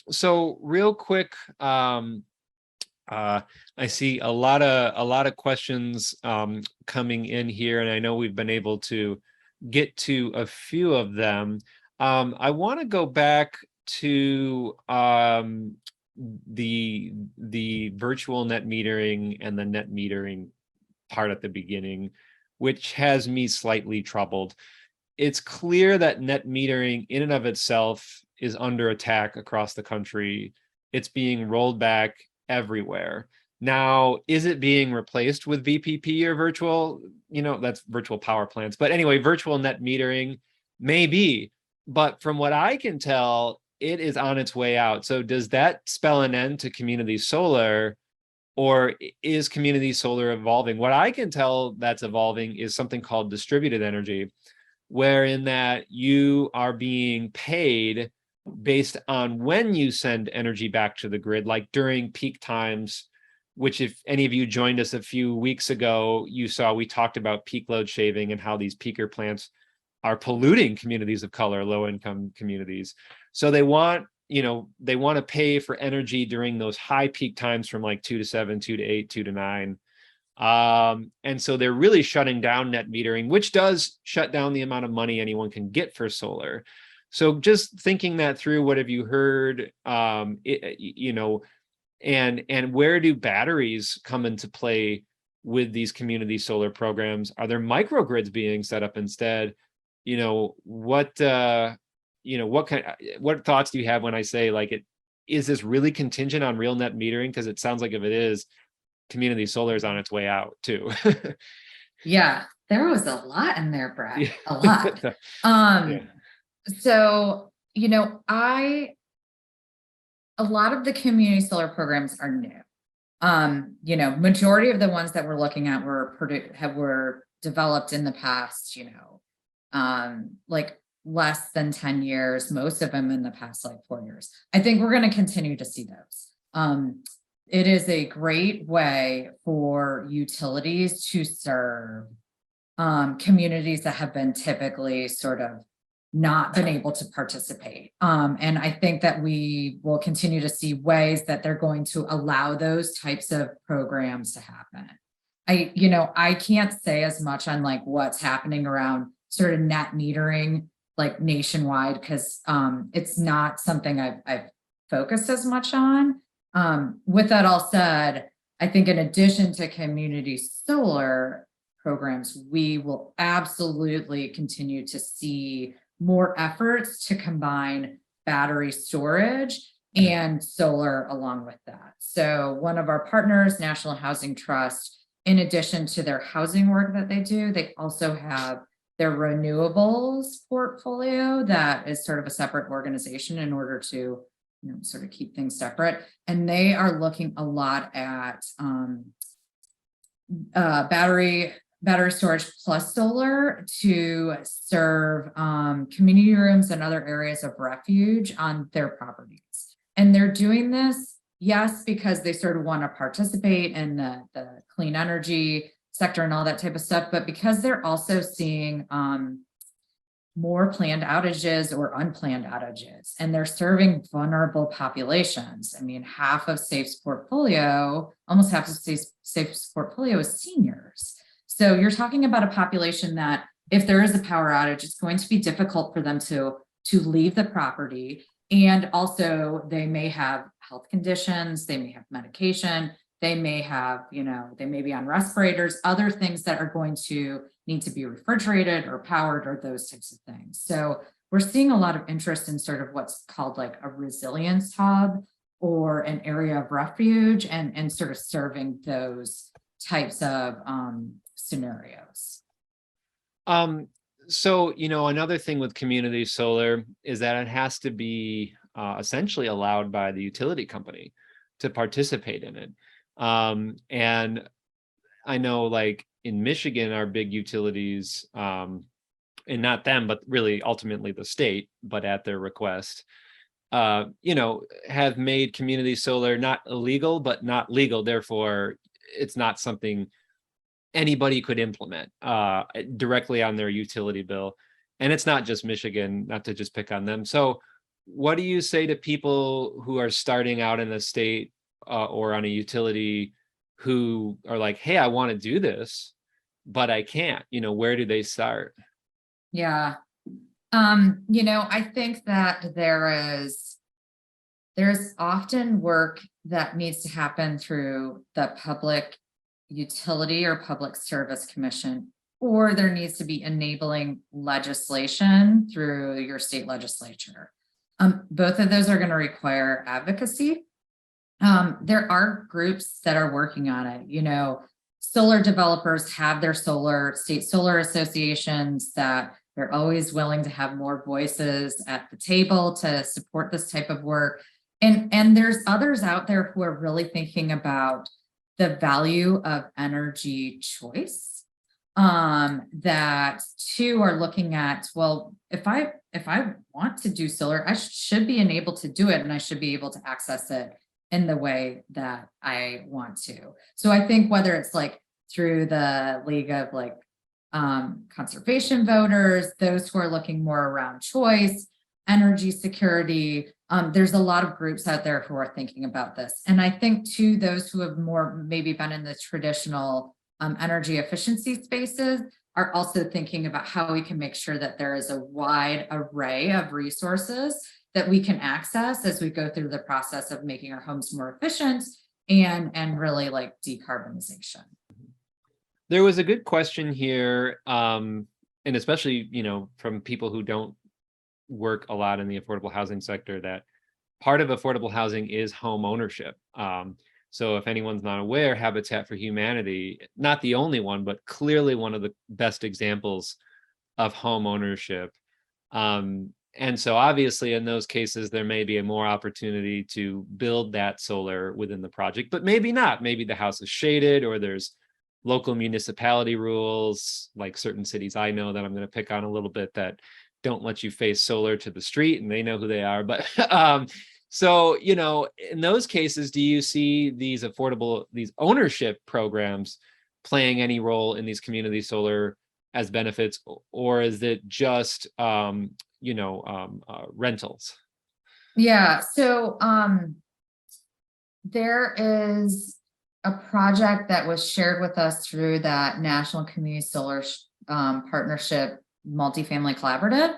So real quick, I see a lot of questions coming in here, and I know we've been able to get to a few of them. I want to go back to the virtual net metering and the net metering part at the beginning, which has me slightly troubled. It's clear that net metering in and of itself is under attack across the country. It's being rolled back everywhere. Now, is it being replaced with VPP or virtual? That's virtual power plants. But anyway, virtual net metering may be. But from what I can tell, it is on its way out. So does that spell an end to community solar? Or is community solar evolving? What I can tell that's evolving is something called distributed energy, wherein that you are being paid based on when you send energy back to the grid, like during peak times, which if any of you joined us a few weeks ago, you saw we talked about peak load shaving and how these peaker plants are polluting communities of color, low-income communities. So they want to pay for energy during those high peak times from like 2 to 7, 2 to 8, 2 to 9. And so they're really shutting down net metering, which does shut down the amount of money anyone can get for solar. So just thinking that through, what have you heard? And where do batteries come into play with these community solar programs? Are there microgrids being set up instead? What thoughts do you have when I say is this really contingent on real net metering? Because it sounds like if it is, community solar is on its way out too. Yeah, there was a lot in there, Brett. Yeah. A lot. Yeah. So, a lot of the community solar programs are new. Majority of the ones that we're looking at were developed in the past, less than 10 years, most of them in the past 4 years. I think we're going to continue to see those. It is a great way for utilities to serve communities that have been typically sort of not been able to participate. And I think that we will continue to see ways that they're going to allow those types of programs to happen. I can't say as much on what's happening around sort of net metering nationwide, because it's not something I've focused as much on. With that all said, I think in addition to community solar programs, we will absolutely continue to see more efforts to combine battery storage and solar along with that. So one of our partners, National Housing Trust, in addition to their housing work that they do, they also have their renewables portfolio that is sort of a separate organization in order to sort of keep things separate. And they are looking a lot at battery storage plus solar to serve community rooms and other areas of refuge on their properties. And they're doing this, yes, because they sort of want to participate in the clean energy sector and all that type of stuff, but because they're also seeing more planned outages or unplanned outages, and they're serving vulnerable populations. I mean, almost half of SAHF's portfolio is seniors. So you're talking about a population that if there is a power outage, it's going to be difficult for them to leave the property. And also they may have health conditions, they may have medication, they may have, they may be on respirators, other things that are going to need to be refrigerated or powered or those types of things. So we're seeing a lot of interest in sort of what's called like a resilience hub or an area of refuge and sort of serving those types of scenarios. So, another thing with community solar is that it has to be essentially allowed by the utility company to participate in it. And I know like in Michigan, our big utilities, and not them, but really ultimately the state, but at their request, have made community solar not illegal, but not legal. Therefore, it's not something anybody could implement directly on their utility bill. And it's not just Michigan, not to just pick on them. So what do you say to people who are starting out in a state or on a utility who are like, hey, I want to do this, but I can't, where do they start? Yeah. I think that there's often work that needs to happen through the Public Utility or Public Service Commission, or there needs to be enabling legislation through your state legislature. Both of those are going to require advocacy. There are groups that are working on it. Solar developers have their state solar associations that they're always willing to have more voices at the table to support this type of work. And there's others out there who are really thinking about the value of energy choice, that too are looking at, well, if I want to do solar, I should be enabled to do it, and I should be able to access it in the way that I want to. So I think whether it's like through the League of like conservation voters, those who are looking more around choice, energy security, there's a lot of groups out there who are thinking about this. And I think too, those who have more maybe been in the traditional energy efficiency spaces are also thinking about how we can make sure that there is a wide array of resources that we can access as we go through the process of making our homes more efficient and really like decarbonization. There was a good question here, and especially, from people who don't work a lot in the affordable housing sector, that part of affordable housing is home ownership. So if anyone's not aware, Habitat for Humanity, not the only one, but clearly one of the best examples of home ownership. And so obviously in those cases, there may be a more opportunity to build that solar within the project, but maybe not. Maybe the house is shaded, or there's local municipality rules, like certain cities I know that I'm going to pick on a little bit, that don't let you face solar to the street, and they know who they are. But so, in those cases, do you see these ownership programs playing any role in these community solar as benefits, or is it just, rentals? Yeah, so there is a project that was shared with us through that National Community Solar Partnership Multifamily Collaborative,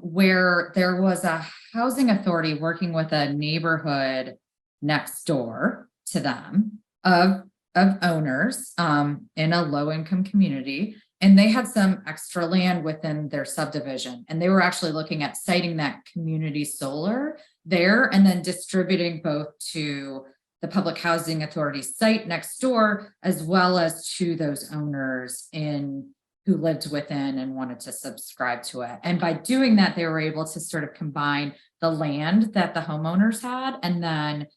where there was a housing authority working with a neighborhood next door to them of owners in a low-income community. And they had some extra land within their subdivision. And they were actually looking at siting that community solar there and then distributing both to the Public Housing Authority site next door, as well as to those owners who lived within and wanted to subscribe to it. And by doing that, they were able to sort of combine the land that the homeowners had and then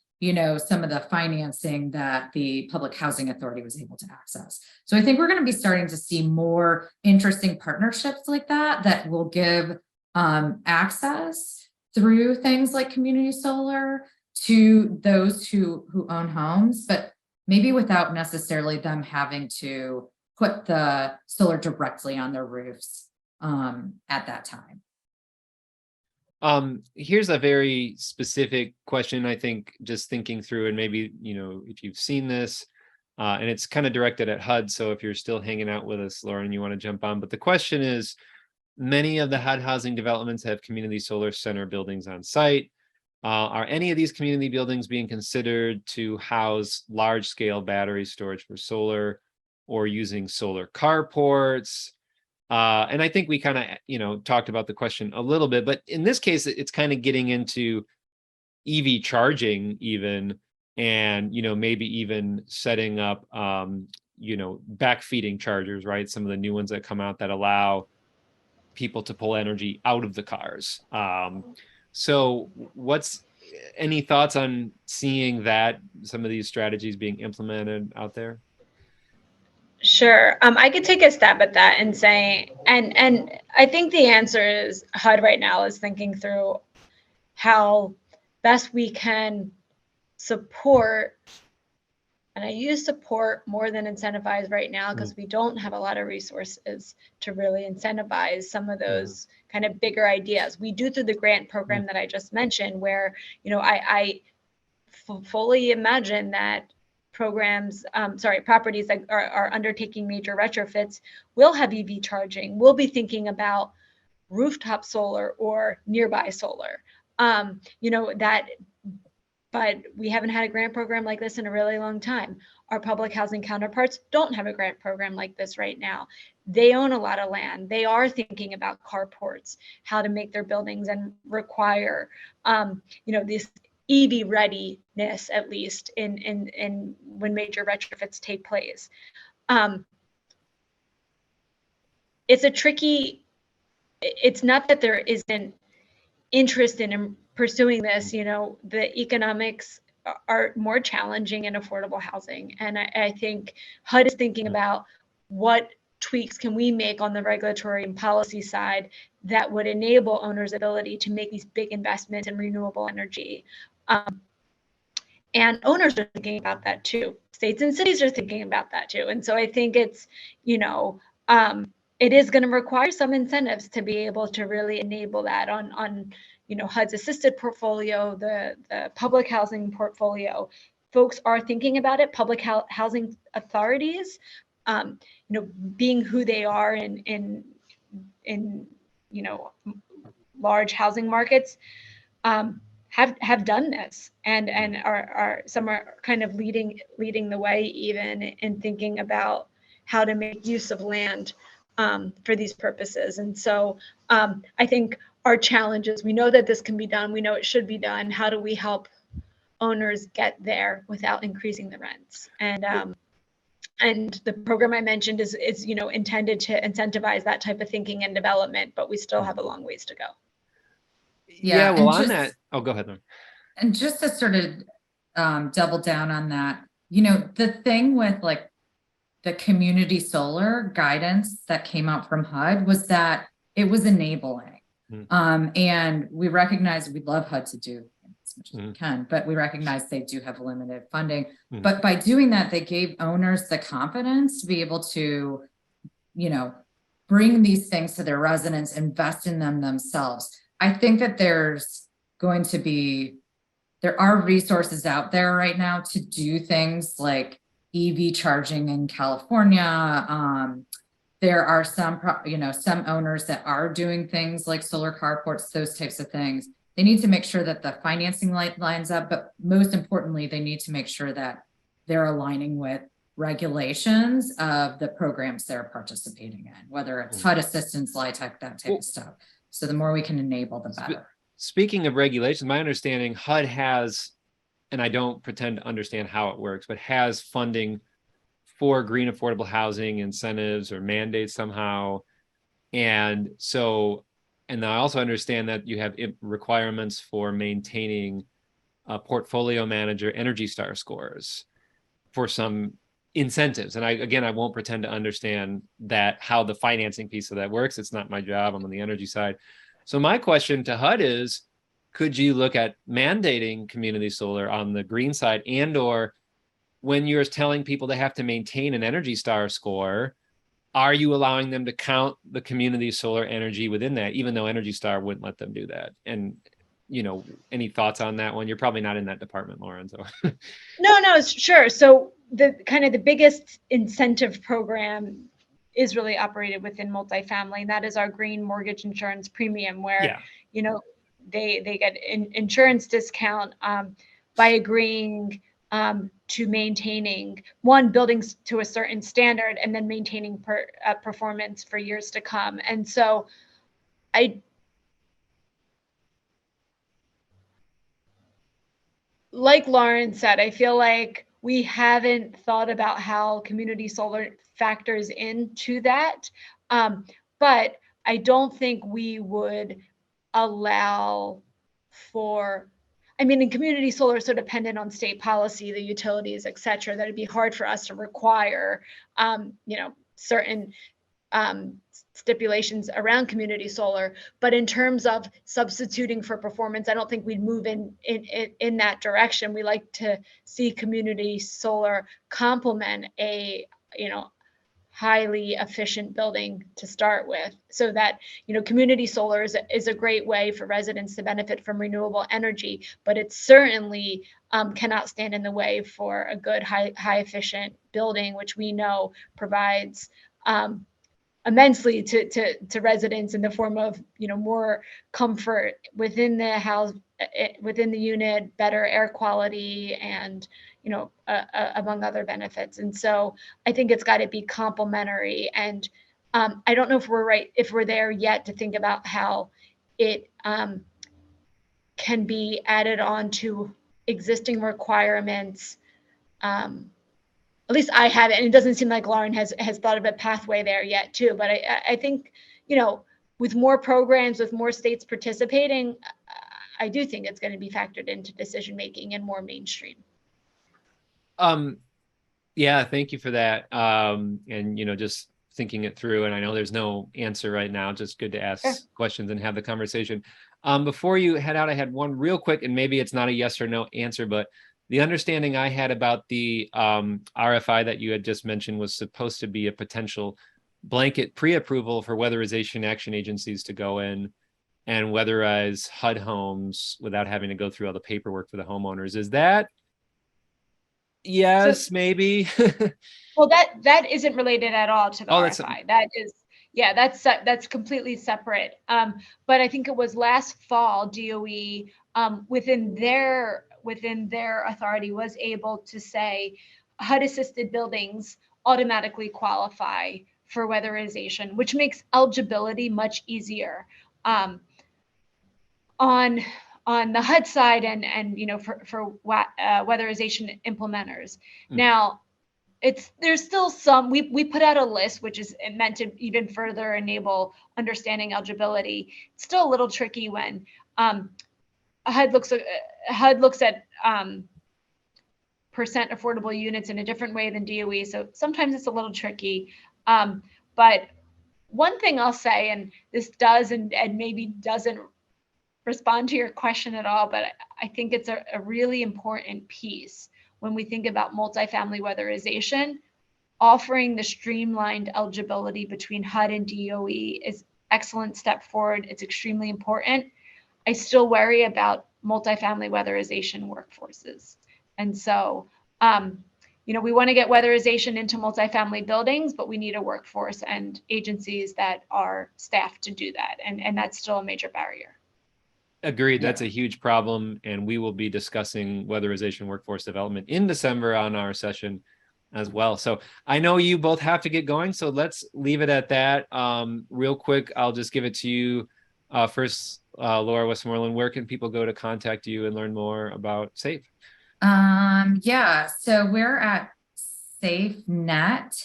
some of the financing that the Public Housing Authority was able to access. So I think we're going to be starting to see more interesting partnerships like that will give access through things like community solar to those who own homes, but maybe without necessarily them having to put the solar directly on their roofs at that time. Here's a very specific question, I think, just thinking through, and maybe, if you've seen this, and it's kind of directed at HUD. So if you're still hanging out with us, Lauren, you want to jump on, but the question is, Many of the HUD housing developments have community solar center buildings on site. Are any of these community buildings being considered to house large-scale battery storage for solar or using solar carports? And I think we kind of, talked about the question a little bit, but in this case, it's kind of getting into EV charging even, and, maybe even setting up, backfeeding chargers, right? Some of the new ones that come out that allow people to pull energy out of the cars. So what's any thoughts on seeing that some of these strategies being implemented out there? Sure. I could take a stab at that and say, and I think the answer is HUD right now is thinking through how best we can support, and I use support more than incentivize right now because we don't have a lot of resources to really incentivize some of those kind of bigger ideas. We do through the grant program that I just mentioned, where, I fully imagine that properties that are undertaking major retrofits will have EV charging. We'll be thinking about rooftop solar or nearby solar. But we haven't had a grant program like this in a really long time. Our public housing counterparts don't have a grant program like this right now. They own a lot of land. They are thinking about carports, how to make their buildings and require, this EV readiness, at least in when major retrofits take place. It's not that there isn't interest in pursuing this. The economics are more challenging in affordable housing. And I think HUD is thinking about what tweaks can we make on the regulatory and policy side that would enable owners' ability to make these big investments in renewable energy. And owners are thinking about that too. States and cities are thinking about that too. And so I think it's, it is going to require some incentives to be able to really enable that on HUD's assisted portfolio, the public housing portfolio. Folks are thinking about it. Public housing authorities, being who they are in large housing markets, have done this and are some are kind of leading the way even in thinking about how to make use of land for these purposes. And so I think our challenges, we know that this can be done. We know it should be done. How do we help owners get there without increasing the rents? And the program I mentioned is intended to incentivize that type of thinking and development, but we still have a long ways to go. Yeah, well, on that, oh, go ahead, Lauren. And just to sort of double down on that, the thing with like the community solar guidance that came out from HUD was that it was enabling. And we recognize we'd love HUD to do as much as we can, but we recognize they do have limited funding. But by doing that, they gave owners the confidence to be able to, bring these things to their residents, invest in them themselves. I think that there are resources out there right now to do things like EV charging in California. There are some owners that are doing things like solar carports, those types of things. They need to make sure that the financing lines up, but most importantly, they need to make sure that they're aligning with regulations of the programs they're participating in, whether it's HUD assistance, LIHTC, that type of stuff. So the more we can enable, the better. Speaking of regulations, my understanding, HUD has, and I don't pretend to understand how it works, but has funding for green affordable housing incentives or mandates somehow. And I also understand that you have requirements for maintaining a portfolio manager Energy Star scores for some incentives. And I won't pretend to understand how the financing piece of that works. It's not my job. I'm on the energy side. So my question to HUD is, could you look at mandating community solar on the green side, or when you're telling people they have to maintain an Energy Star score, are you allowing them to count the community solar energy within that, even though Energy Star wouldn't let them do that? And, any thoughts on that one? You're probably not in that department, Lauren. So No, sure. So the biggest incentive program is really operated within multifamily, and that is our green mortgage insurance premium, where Yeah. you know they get insurance discount by agreeing to maintaining buildings to a certain standard and then maintaining performance for years to come. And so like Lauren said, I feel like we haven't thought about how community solar factors into that. But I don't think we would allow for, I mean, in community solar is so dependent on state policy, the utilities, et cetera, that it'd be hard for us to require, certain stipulations around community solar. But in terms of substituting for performance, I don't think we'd move in that direction. We like to see community solar complement a highly efficient building to start with, so that community solar is a great way for residents to benefit from renewable energy, but it certainly cannot stand in the way for a good high efficient building, which we know provides immensely to residents in the form of more comfort within the house, within the unit, better air quality, and among other benefits. And so I think it's got to be complementary. And I don't know if we're there yet to think about how it can be added on to existing requirements. At least I haven't, and it doesn't seem like Lauren has thought of a pathway there yet too. But I think, with more programs, with more states participating, I do think it's going to be factored into decision-making and more mainstream. Yeah, thank you for that. And, just thinking it through, and I know there's no answer right now, just good to ask questions and have the conversation. Before you head out, I had one real quick, and maybe it's not a yes or no answer, but the understanding I had about the RFI that you had just mentioned was supposed to be a potential blanket pre-approval for weatherization action agencies to go in and weatherize HUD homes without having to go through all the paperwork for the homeowners. Is that yes, maybe? Well, that isn't related at all to the RFI. That is, that's completely separate. But I think it was last fall, DOE within their authority was able to say HUD assisted buildings automatically qualify for weatherization, which makes eligibility much easier on the HUD side and for weatherization implementers. Now, there's still some, we put out a list which is meant to even further enable understanding eligibility. It's still a little tricky when HUD looks at percent affordable units in a different way than DOE, so sometimes it's a little tricky. But one thing I'll say, and this does and maybe doesn't respond to your question at all, but I think it's a really important piece when we think about multifamily weatherization. Offering the streamlined eligibility between HUD and DOE is excellent step forward. It's extremely important. I still worry about multifamily weatherization workforces. And so, we want to get weatherization into multifamily buildings, but we need a workforce and agencies that are staffed to do that. And that's still a major barrier. Agreed. That's a huge problem. And we will be discussing weatherization workforce development in December on our session as well. So I know you both have to get going, so let's leave it at that. Real quick, I'll just give it to you. First, Laura Westmoreland, where can people go to contact you and learn more about SAHF? So we're at safenet.org.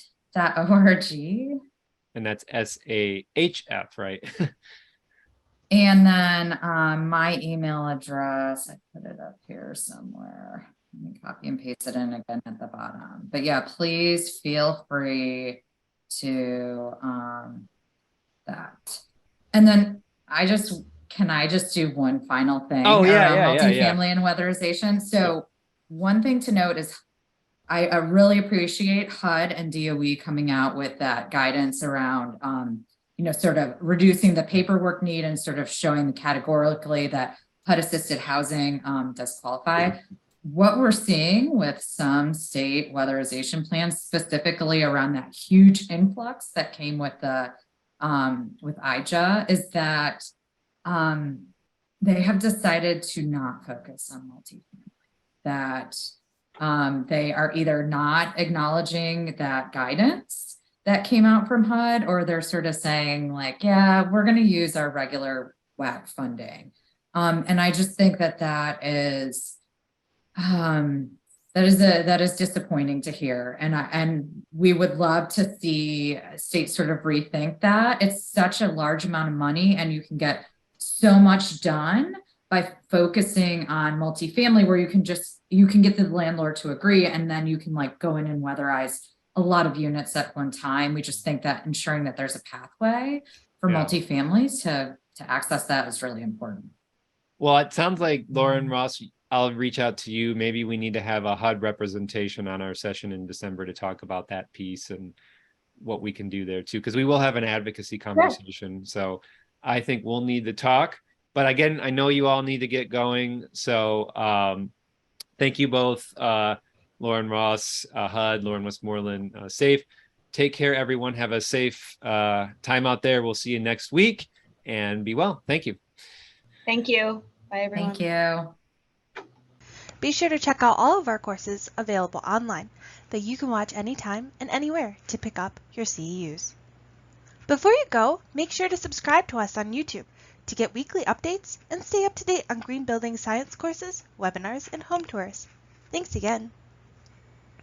And that's SAHF, right? And then my email address, I put it up here somewhere. Let me copy and paste it in again at the bottom. But yeah, please feel free to that. And then can I just do one final thing around multifamily and weatherization? So one thing to note is I really appreciate HUD and DOE coming out with that guidance around sort of reducing the paperwork need and sort of showing categorically that HUD assisted housing does qualify. what we're seeing with some state weatherization plans, specifically around that huge influx that came with the with IJA, is that they have decided to not focus on multifamily. That they are either not acknowledging that guidance that came out from HUD, or they're sort of saying like, yeah, we're going to use our regular WAC funding. And I just think that that is disappointing to hear. And we would love to see states sort of rethink that. It's such a large amount of money, and you can get so much done by focusing on multifamily, where you can get the landlord to agree, and then you can like go in and weatherize a lot of units at one time. We just think that ensuring that there's a pathway for multifamilies to access that is really important. Well, it sounds like Lauren Ross, I'll reach out to you. Maybe we need to have a HUD representation on our session in December to talk about that piece and what we can do there too, because we will have an advocacy conversation. So I think we'll need to talk. But again, I know you all need to get going. So thank you both, Lauren Ross, HUD, Lauren Westmoreland, SAHF. Take care, everyone. Have a safe time out there. We'll see you next week, and be well. Thank you. Thank you. Bye, everyone. Thank you. Be sure to check out all of our courses available online that you can watch anytime and anywhere to pick up your CEUs. Before you go, make sure to subscribe to us on YouTube to get weekly updates and stay up to date on green building science courses, webinars, and home tours. Thanks again.